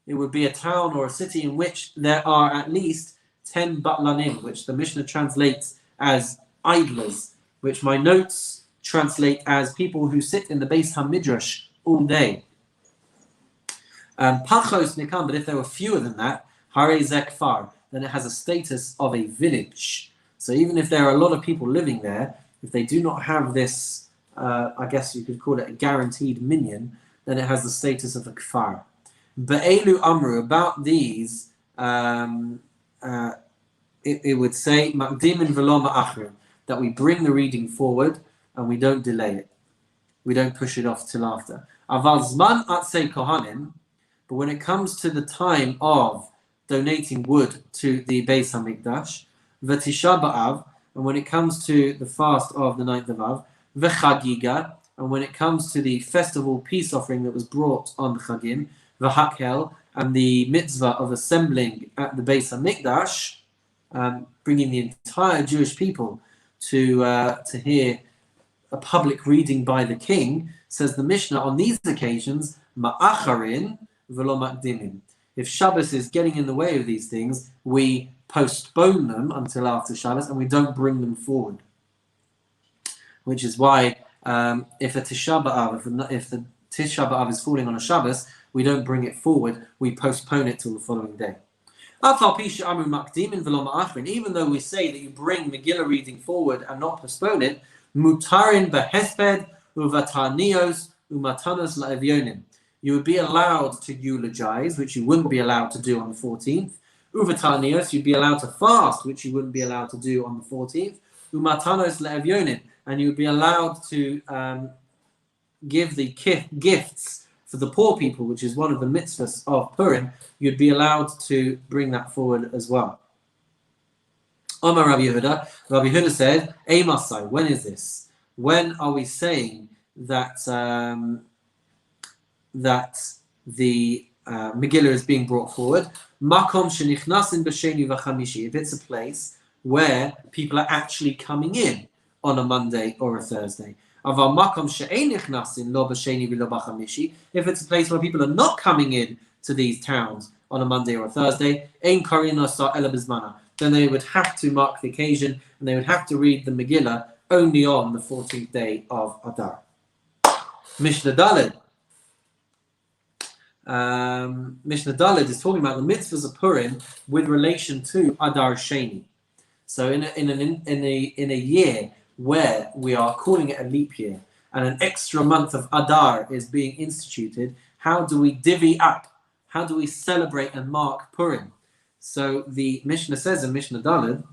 It would be a town or a city in which there are at least 10 batlanim, which the Mishnah translates as idlers, which my notes translate as people who sit in the Beis HaMidrash all day. Pachos nikam, but if there were fewer than that, Hare Zekfar, then it has a status of a village. So even if there are a lot of people living there, if they do not have this, I guess you could call it a guaranteed minyan, then it has the status of a kfar. Be'elu amru, about these, it would say makdimin v'lo ma'achrin, that we bring the reading forward and we don't delay it. We don't push it off till after. Aval zman atzei kohanim, but when it comes to the time of donating wood to the Beis HaMikdash, v'tisha b'av, and when it comes to the fast of the 9th of Av, v'chagiga, and when it comes to the festival peace offering that was brought on the Chagim, v'hakel, and the mitzvah of assembling at the Beis HaMikdash, bringing the entire Jewish people to hear a public reading by the king, says the Mishnah, on these occasions, ma'acharin v'lo makdimin. If Shabbos is getting in the way of these things, we postpone them until after Shabbos and we don't bring them forward. Which is why if the Tisha B'Av is falling on a Shabbos, we don't bring it forward, we postpone it till the following day. Even though we say that you bring Megillah reading forward and not postpone it, mutarin behesped uvatanios umatanos la'evyonim. You would be allowed to eulogize, which you wouldn't be allowed to do on the 14th. Uvatanios, you'd be allowed to fast, which you wouldn't be allowed to do on the 14th. Umatanos la'evyonim, and you would be allowed to give the gifts for the poor people, which is one of the mitzvahs of Purim. You'd be allowed to bring that forward as well. Omar Rabbi Yehuda. Rabbi Yehuda said, Eimasai, when is this? When are we saying that that the Megillah is being brought forward? Makom shenichnasin b'sheni v'chamishi. If it's a place where people are actually coming in on a Monday or a Thursday. If it's a place where people are not coming in to these towns on a Monday or a Thursday, then they would have to mark the occasion and they would have to read the Megillah only on the 14th day of Adar. Mishnah Daled. Mishnah Daled is talking about the mitzvahs of Purim with relation to Adar Sheni. So in a year where we are calling it a leap year and an extra month of Adar is being instituted, how do we divvy up? How do we celebrate and mark Purim? So the Mishnah says in Mishnah Daled,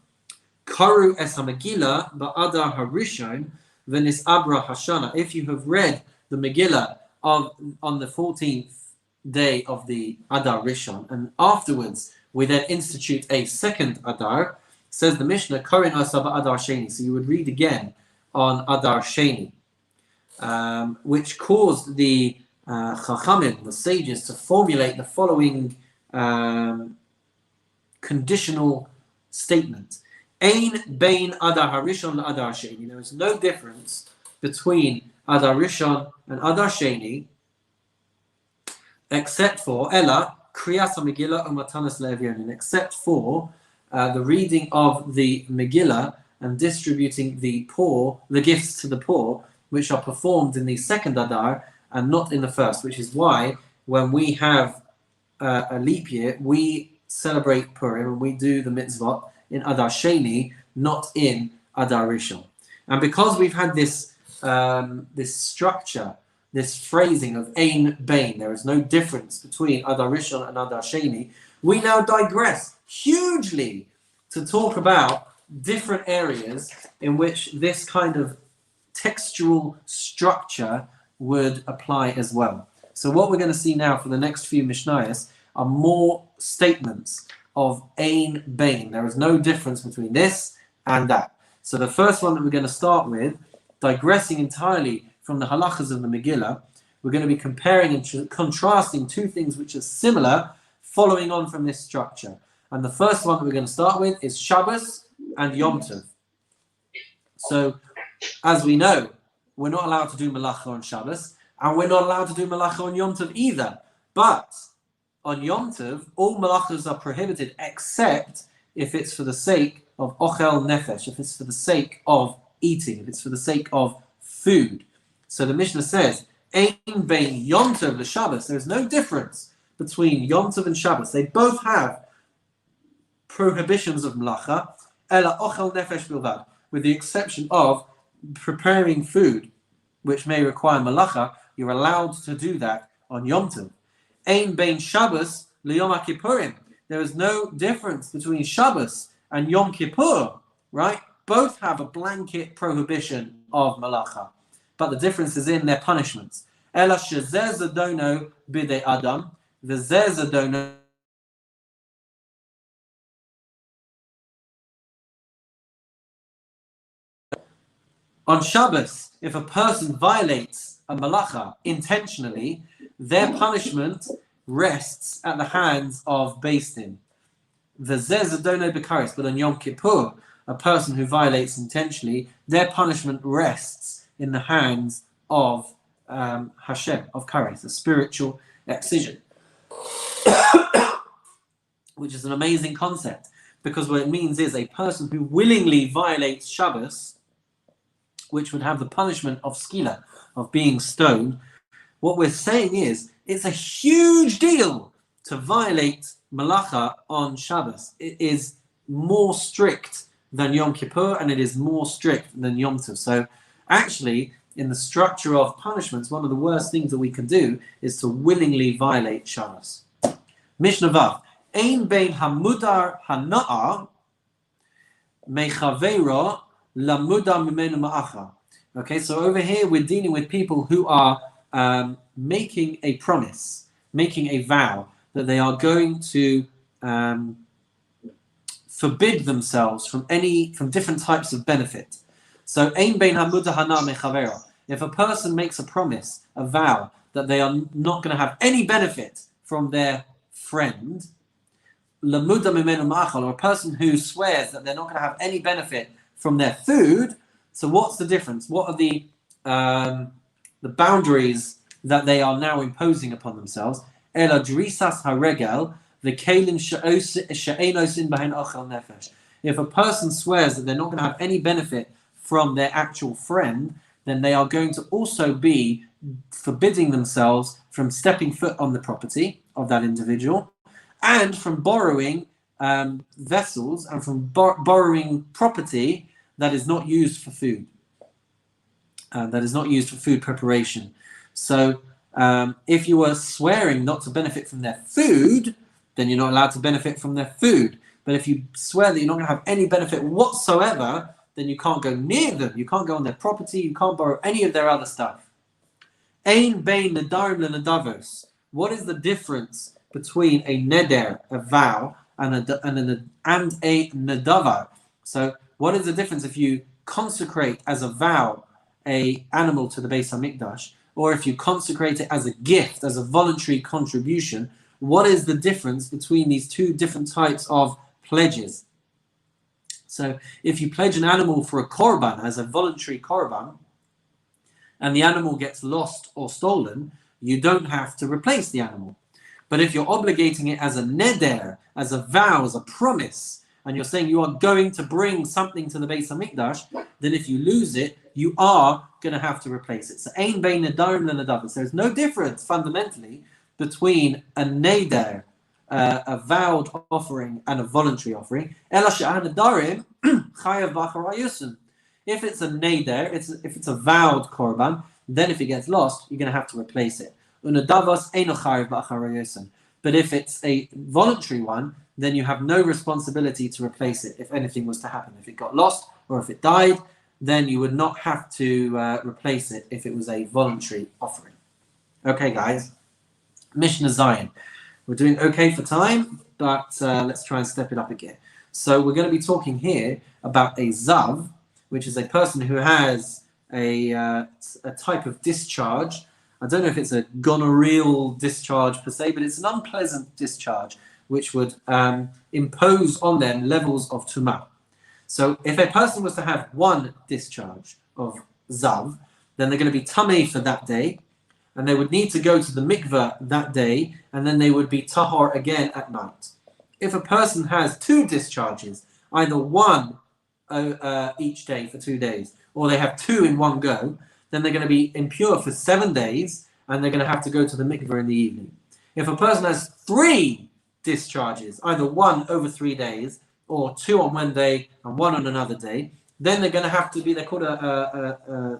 Karu es ha-Megillah ba'adar harishon v'nis abra hashana. If you have read the Megillah on the 14th day of the Adar Rishon, and afterwards we then institute a second Adar, says the Mishnah, Karin asaba Adar Sheni. So you would read again on Adar Sheni, which caused the Chachamim, the sages, to formulate the following conditional statement. Ein bein Adar Harishon and Adar Sheni. There is no difference between Adar Rishon and Adar Sheni, except for Ella Kriyas HaMegillah u'Matanas Le'Evyonim, except for the reading of the Megillah and distributing the gifts to the poor, which are performed in the second Adar and not in the first. Which is why when we have a leap year, we celebrate Purim and we do the mitzvot in Adar Sheni, not in Adar Rishon. And because we've had this structure, this phrasing of Ein Bein, there is no difference between Adar Rishon and Adar Sheni, we now digress hugely to talk about different areas in which this kind of textual structure would apply as well. So what we're going to see now for the next few Mishnayos are more statements of Ein Bein. There is no difference between this and that. So the first one that we're going to start with, digressing entirely from the halachas of the Megillah, we're going to be comparing and contrasting two things which are similar, following on from this structure. And the first one that we're going to start with is Shabbos and Yom Tov. So, as we know, we're not allowed to do Malacha on Shabbos, and we're not allowed to do Malacha on Yom Tov either. But on Yom Tov, all Malachas are prohibited except if it's for the sake of Ochel Nefesh, if it's for the sake of eating, if it's for the sake of food. So the Mishnah says, Ein bein Yom Tov l'Shabbos. There is no difference between Yom Tov and Shabbos. They both have prohibitions of Malacha, Ela Ochel Nefesh bilvad, with the exception of preparing food, which may require Malacha. You're allowed to do that on Yom Tov. Ein bein Shabbos l'Yom HaKippurim. There is no difference between Shabbos and Yom Kippur, right? Both have a blanket prohibition of Malacha, but the difference is in their punishments. Ela shezeh zadono bidei Adam, v'zeh zadono. On Shabbos, if a person violates a Malacha intentionally, their punishment rests at the hands of Beis Din. V'zeh zadono b'kares. But on Yom Kippur, a person who violates intentionally, their punishment rests in the hands of Hashem, of Kares, a spiritual excision. Which is an amazing concept, because what it means is a person who willingly violates Shabbos, which would have the punishment of skila, of being stoned. What we're saying is, it's a huge deal to violate Malacha on Shabbos. It is more strict than Yom Kippur, and it is more strict than Yom Tov. So actually, in the structure of punishments, one of the worst things that we can do is to willingly violate Shabbos. Mishnah Vav. Ein bein hamudar hana'ar mechaveira lamudar mimenu ma'acha. Okay, so over here we're dealing with people who are making a promise, making a vow that they are going to forbid themselves from different types of benefit. So ein bein hamudar hana'ar mechaveira. If a person makes a promise, a vow, that they are not going to have any benefit from their friend, lamuda mimenu ma'achal, or a person who swears that they're not going to have any benefit from their food. So what's the difference? What are the boundaries that they are now imposing upon themselves? Ela drisas haregel v'kelim she'enosin b'hen ochel nefesh. If a person swears that they're not going to have any benefit from their actual friend, then they are going to also be forbidding themselves from stepping foot on the property of that individual, and from borrowing vessels, and from borrowing property that is not used for food, that is not used for food preparation. So if you are swearing not to benefit from their food, then you're not allowed to benefit from their food. But if you swear that you're not going to have any benefit whatsoever, then you can't go near them. You can't go on their property. You can't borrow any of their other stuff. Ein bein nedarim lenedavos. What is the difference between a neder, a vow, and a nedava? So what is the difference if you consecrate as a vow a animal to the Beis Hamikdash, or if you consecrate it as a gift, as a voluntary contribution? What is the difference between these two different types of pledges? So if you pledge an animal for a korban, as a voluntary korban, and the animal gets lost or stolen, you don't have to replace the animal. But if you're obligating it as a neder, as a vow, as a promise, and you're saying you are going to bring something to the Beis Hamikdash, then if you lose it, you are going to have to replace it. So ein bein nedarim lenedavos. There's no difference fundamentally between a neder, a vowed offering, and a voluntary offering. Ela she'an nedarim chayav b'acharayusim. If it's a neder, if it's a vowed korban, then if it gets lost, you're going to have to replace it. Unadavos eino chayav b'acharayusim. But if it's a voluntary one, then you have no responsibility to replace it if anything was to happen. If it got lost or if it died, then you would not have to replace it if it was a voluntary offering. Okay, guys. Mishnah Zion. We're doing okay for time, but let's try and step it up again. So we're going to be talking here about a zav, which is a person who has a type of discharge. I don't know if it's a gonorrheal discharge per se, but it's an unpleasant discharge which would impose on them levels of tumah. So if a person was to have one discharge of zav, then they're going to be tameh for that day, and they would need to go to the mikveh that day, and then they would be tahor again at night. If a person has two discharges, either one each day for 2 days, or they have two in one go, then they're going to be impure for 7 days, and they're going to have to go to the mikveh in the evening. If a person has three discharges, either one over 3 days, or two on one day and one on another day, then they're going to have to be, they're called a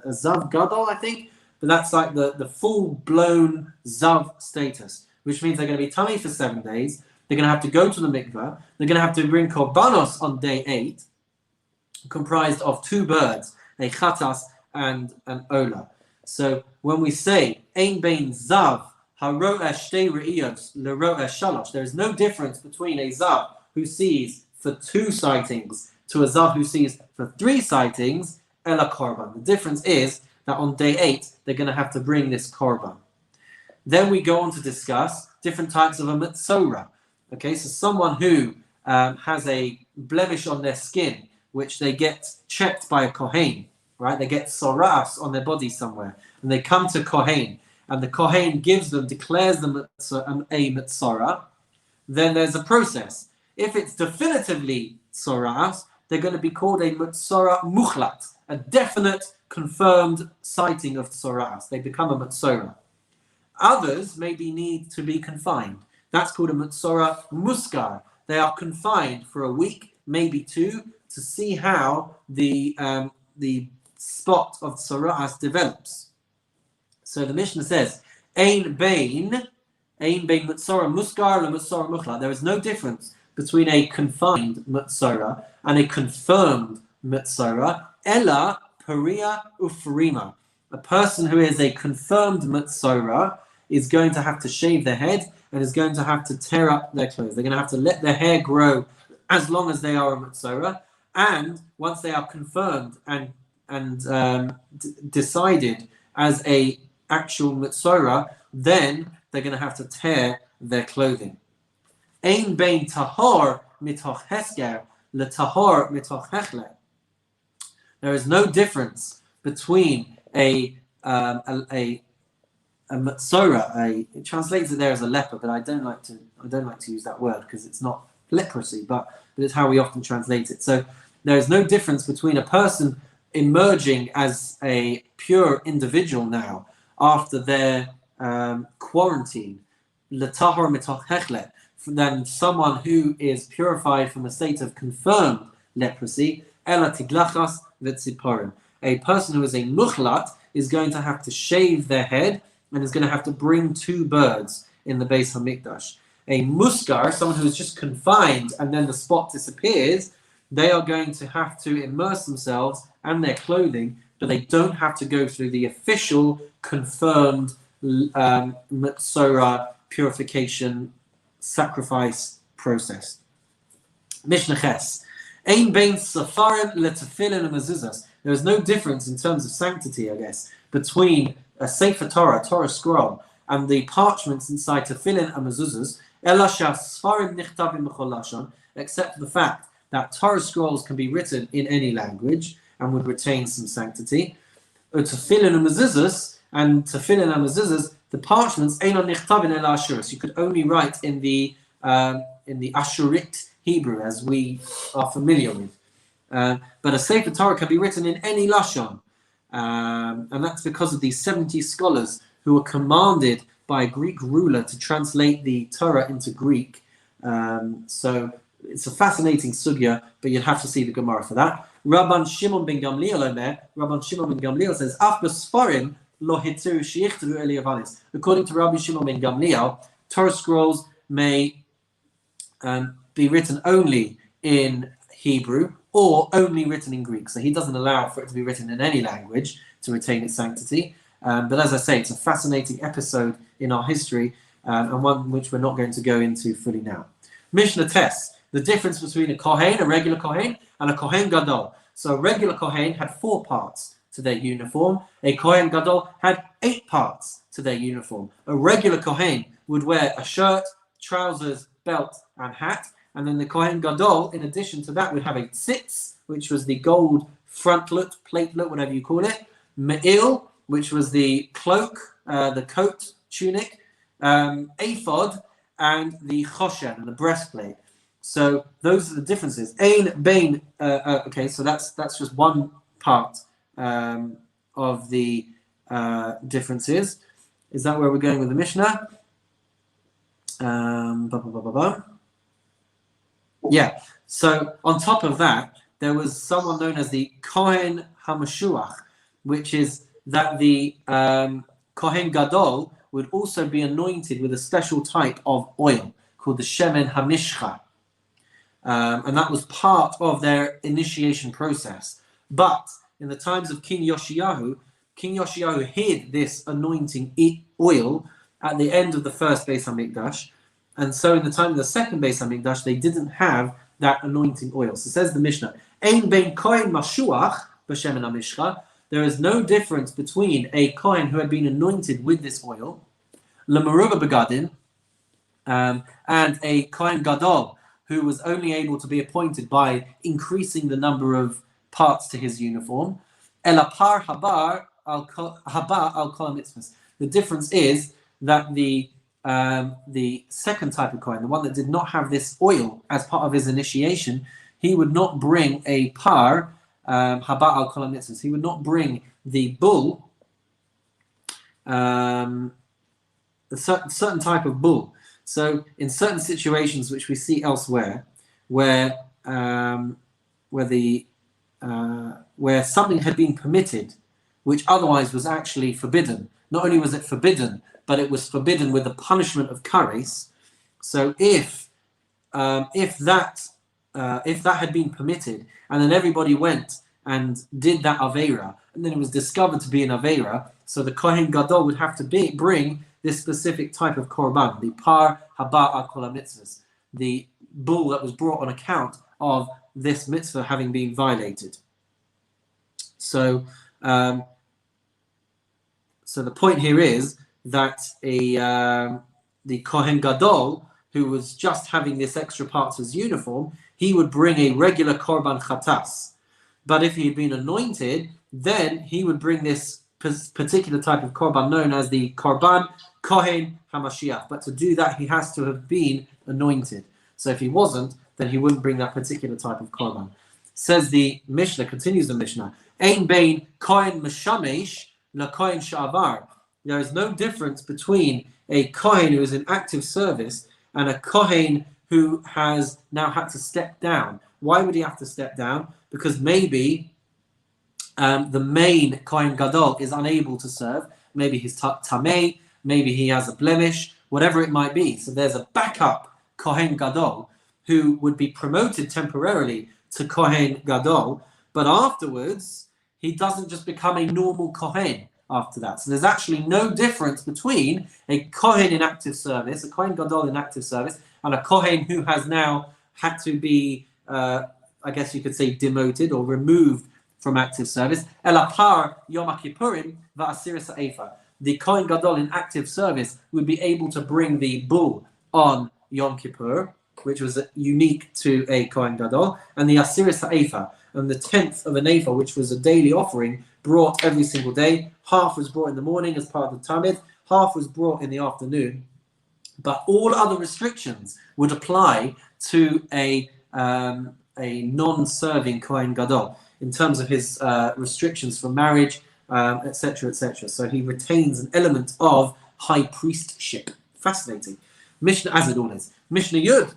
zav gadol, I think, but that's like the full-blown zav status, which means they're going to be tummy for 7 days, they're going to have to go to the mikveh, they're going to have to bring korbanos on day 8, comprised of 2 birds, a chatas and an ola. So when we say ein bein zav haro'eh shtei re'iyos lero'eh shalosh, there is no difference between a zav who sees for 2 sightings to a zav who sees for 3 sightings, ela korban. The difference is that on day 8 they're going to have to bring this korban. Then we go on to discuss different types of a metzora. Okay, so someone who has a blemish on their skin, which they get checked by a kohen, right? They get soras on their body somewhere, and they come to kohen, and the kohen declares them a metzora. Then there's a process. If it's definitively soras, they're going to be called a metzora muchlat, a definite, confirmed sighting of soras. They become a metzora. Others maybe need to be confined. That's called a metzora muskar. They are confined for a week, maybe 2, to see how the spot of soras develops. So the Mishnah says, ein bein metzora muskar and metzora muchlat. There is no difference between a confined metzora and a confirmed metzora. Ella peria ufrima. A person who is a confirmed metzora is going to have to shave their head and is going to have to tear up their clothes. They're going to have to let their hair grow as long as they are a metzora. And once they are confirmed and decided as a actual metzora, then they're going to have to tear their clothing. Ein bein tahor mitoch hesker le tahor mitoch hechle. There is no difference between a metzora. It translates it there as a leper, but I don't like to use that word because it's not leprosy, but it's how we often translate it. So there is no difference between a person emerging as a pure individual now after their quarantine, l'tahor mitoch hechlet, than someone who is purified from a state of confirmed leprosy, ela tiglachas v'tziporim. A person who is a muchlat is going to have to shave their head and is going to have to bring 2 birds in the Beis Hamikdash. A muskar, someone who is just confined and then the spot disappears, they are going to have to immerse themselves and their clothing, but they don't have to go through the official confirmed Metzora purification sacrifice process. Mishnah Ches. Ein bein safarim letefillin and mezuzas. There is no difference in terms of sanctity, I guess, between a Sefer Torah, Torah scroll, and the parchments inside tefillin and mezuzas, ela shasfarim nichtavim b'chol lashon, except for the fact that Torah scrolls can be written in any language and would retain some sanctity. Tefillin and mezuzas, the parchments, einon nichtavin ela ashuris. You could only write in the Ashurit Hebrew, as we are familiar with. But a Sefer Torah can be written in any lashon, and that's because of these 70 scholars who were commanded by a Greek ruler to translate the Torah into Greek. So it's a fascinating sugya, but you'd have to see the Gemara for that. Rabban Shimon ben Gamliel says, "Af b'sfarim lo hitziru sheyichtavu eli avanis." According to Rabbi Shimon ben Gamliel, Torah scrolls may be written only in Hebrew or only written in Greek. So he doesn't allow for it to be written in any language to retain its sanctity. But as I say, it's a fascinating episode in our history, and one which we're not going to go into fully now. Mishnah Tes, the difference between a Kohen, a regular Kohen, and a Kohen Gadol. So a regular Kohen had 4 parts to their uniform. A Kohen Gadol had 8 parts to their uniform. A regular Kohen would wear a shirt, trousers, belt, and hat. And then the Kohen Gadol, in addition to that, would have a tzitz, which was the gold frontlet, platelet, whatever you call it. Me'il, which was the cloak, the coat, tunic. Ephod, and the choshen, the breastplate. So those are the differences. Ein bein. Okay, so that's just one part of the differences. Is that where we're going with the Mishnah? Yeah. So on top of that, there was someone known as the Kohen Hamashuach, which is that the Kohen Gadol would also be anointed with a special type of oil called the Shemen Hamishcha. And that was part of their initiation process. But in the times of King Yoshiyahu hid this anointing oil at the end of the first Beis HaMikdash. And so in the time of the second Beis HaMikdash, they didn't have that anointing oil. So says the Mishnah, Ein bein Kohen Mashuach b'Shemen Hamishcha. There is no difference between a Kohen who had been anointed with this oil, L'Meruba Begadin, and a Kohen Gadol who was only able to be appointed by increasing the number of parts to his uniform. Elapar Habar al Kol Mitzvahs. The difference is that the second type of Kohen, the one that did not have this oil as part of his initiation, he would not bring a par Haba al Kol Mitzvahs. He would not bring the bull, a certain type of bull. So in certain situations which we see elsewhere, where something had been permitted, which otherwise was actually forbidden. Not only was it forbidden, but it was forbidden with the punishment of kares. So if that had been permitted, and then everybody went and did that aveira, and then it was discovered to be an aveira, so the Kohen Gadol would have to bring this specific type of korban, the par haba al kol mitzvahs, the bull that was brought on account of this mitzvah having been violated. So, so the point here is that the Kohen Gadol, who was just having this extra part to his uniform, he would bring a regular korban chatas. But if he had been anointed, then he would bring this particular type of korban known as the korban Kohen HaMashiach. But to do that, he has to have been anointed. So if he wasn't, then he wouldn't bring that particular type of korban. Says the Mishnah, continues the Mishnah, Ein bein kohen meshamesh la kohen sha'avar. There is no difference between a kohen who is in active service and a kohen who has now had to step down. Why would he have to step down? Because maybe the main kohen gadol is unable to serve. Maybe he's tamei, maybe he has a blemish, whatever it might be. So there's a backup kohen gadol who would be promoted temporarily to kohen gadol, but afterwards he doesn't just become a normal kohen after that. So there's actually no difference between a kohen in active service, a kohen gadol in active service, and a kohen who has now had to be, I guess you could say, demoted or removed from active service. Elapar Yom Kippurim va'asiris ha'efa. The kohen gadol in active service would be able to bring the bull on Yom Kippur, which was unique to a kohen gadol, and the asiris ha'efa, and the 10th of an ephah, which was a daily offering, brought every single day. Half was brought in the morning as part of the Taanit, half was brought in the afternoon. But all other restrictions would apply to a non-serving kohen gadol in terms of his restrictions for marriage, etc., etc. So he retains an element of high priestship. Fascinating. Mishnah, as it all is. Mishnah Yud.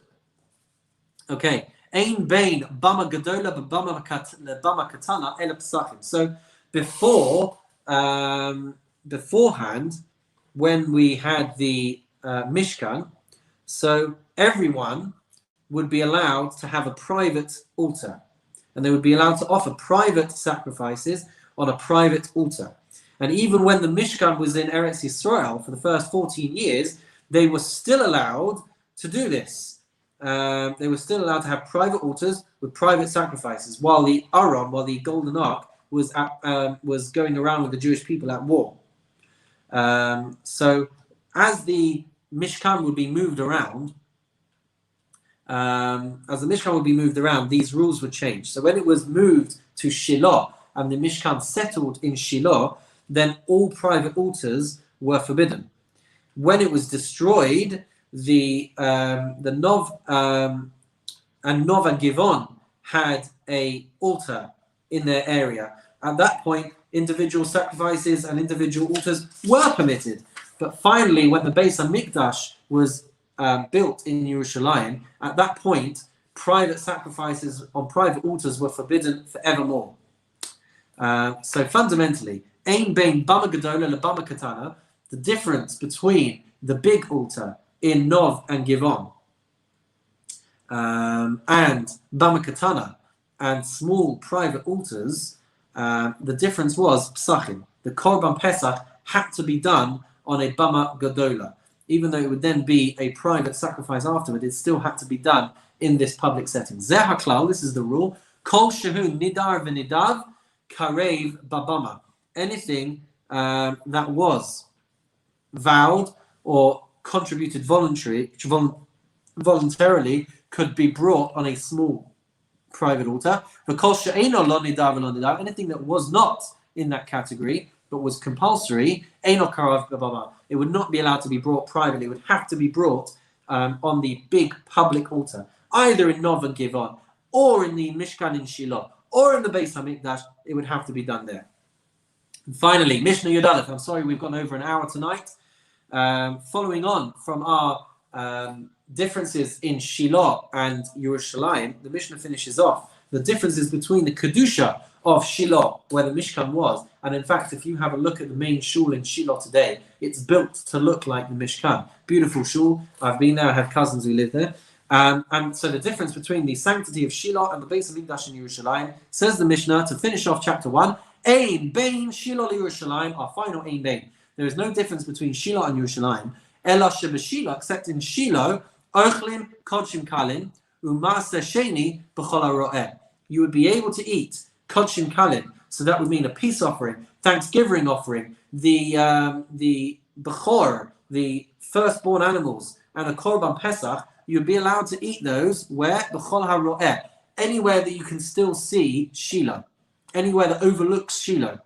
Okay. Ein bein bama gadola b'bama katana el psachim. So beforehand, when we had the Mishkan, so everyone would be allowed to have a private altar, and they would be allowed to offer private sacrifices on a private altar. And even when the Mishkan was in Eretz Yisrael for the first 14 years, they were still allowed to do this. They were still allowed to have private altars with private sacrifices, while the Aron, while the Golden Ark was going around with the Jewish people at war. So as the Mishkan would be moved around, these rules would change. So when it was moved to Shiloh and the Mishkan settled in Shiloh, then all private altars were forbidden. When it was destroyed, the Nov and Givon had a altar in their area. At that point, individual sacrifices and individual altars were permitted. But finally, when the Beis HaMikdash was built in Yerushalayim, at that point, private sacrifices on private altars were forbidden forevermore. So fundamentally, Ein bein bama gadola lebama katana, the difference between the big altar in Nov and Givon and bama katana and small private altars, the difference was psachim. The korban pesach had to be done on a bama gadola. Even though it would then be a private sacrifice afterward, it still had to be done in this public setting. Zeh haklal, this is the rule. Kol shehu nidar v'nidav karev babama. Anything that was vowed or contributed voluntarily could be brought on a small private altar. V'kol she'eino lo nidar v'lo nidar. Anything that was not in that category but was compulsory, eino karev babama. It would not be allowed to be brought privately. It would have to be brought on the big public altar, either in Nov and Givon, or in the Mishkan in Shiloh, or in the Beis HaMikdash. It would have to be done there. And finally, Mishnah Yud Aleph. I'm sorry we've gone over an hour tonight. Following on from our differences in Shiloh and Yerushalayim, the Mishnah finishes off the differences between the Kedusha of Shiloh, where the Mishkan was. And in fact, if you have a look at the main shul in Shiloh today, it's built to look like the Mishkan. Beautiful shul. I've been there. I have cousins who live there. And so the difference between the sanctity of Shiloh and the Beis HaMikdash in Yerushalayim, says the Mishnah, to finish off chapter 1, Ein bein Shiloh Yerushalayim, our final Ein bein. There is no difference between Shiloh and Yerushalayim. Ela shebeshiloh, except in Shiloh, ochlim kodshim kalin, u'maaseh sheni b'chol ha'ro'eh. You would be able to eat kodshim kalin, so that would mean a peace offering, thanksgiving offering, the bechor, the firstborn animals, and a korban pesach. You'd be allowed to eat those where b'chol ha'ro'eh, anywhere that you can still see Shiloh, anywhere that overlooks Shiloh.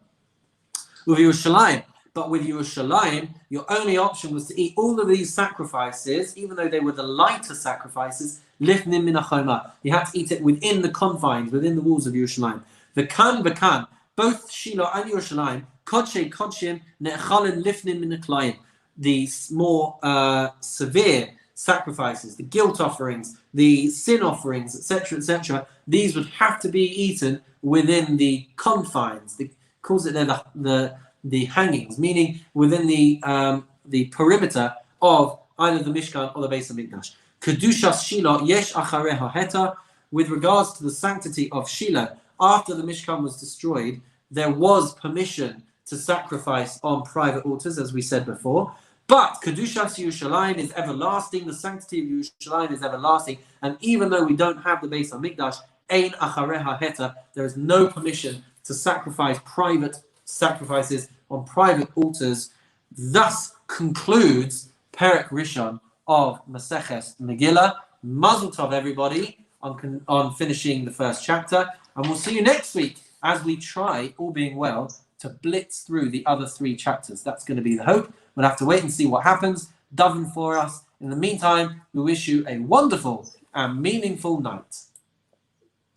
With Yerushalayim, but with Yerushalayim, your only option was to eat all of these sacrifices, even though they were the lighter sacrifices. Lifnim min hachoma. You had to eat it within the confines, within the walls of Yerushalayim. V'kan, both Shiloh and Yerushalayim, Kodshe Kodshim Ne'echalin Lifnim Minaklayim, the more severe sacrifices, the guilt offerings, the sin offerings, etc., these would have to be eaten within the confines. Calls it there the hangings, meaning within the perimeter of either the Mishkan or the Beis Hamikdash. Kedushas Shiloh yesh achareha heta. With regards to the sanctity of Shiloh, after the Mishkan was destroyed, there was permission to sacrifice on private altars, as we said before. But Kedushas Yerushalayim is everlasting. The sanctity of Yerushalayim is everlasting, and even though we don't have the Beis Hamikdash, ein achareha heta, there is no permission to sacrifice private sacrifices on private altars. Thus concludes Perek Rishon of Maseches Megillah. Mazel tov, everybody, on finishing the first chapter, and we'll see you next week as we try, all being well, to blitz through the other 3 chapters. That's going to be the hope. We'll have to wait and see what happens. Daven for us. In the meantime, we wish you a wonderful and meaningful night.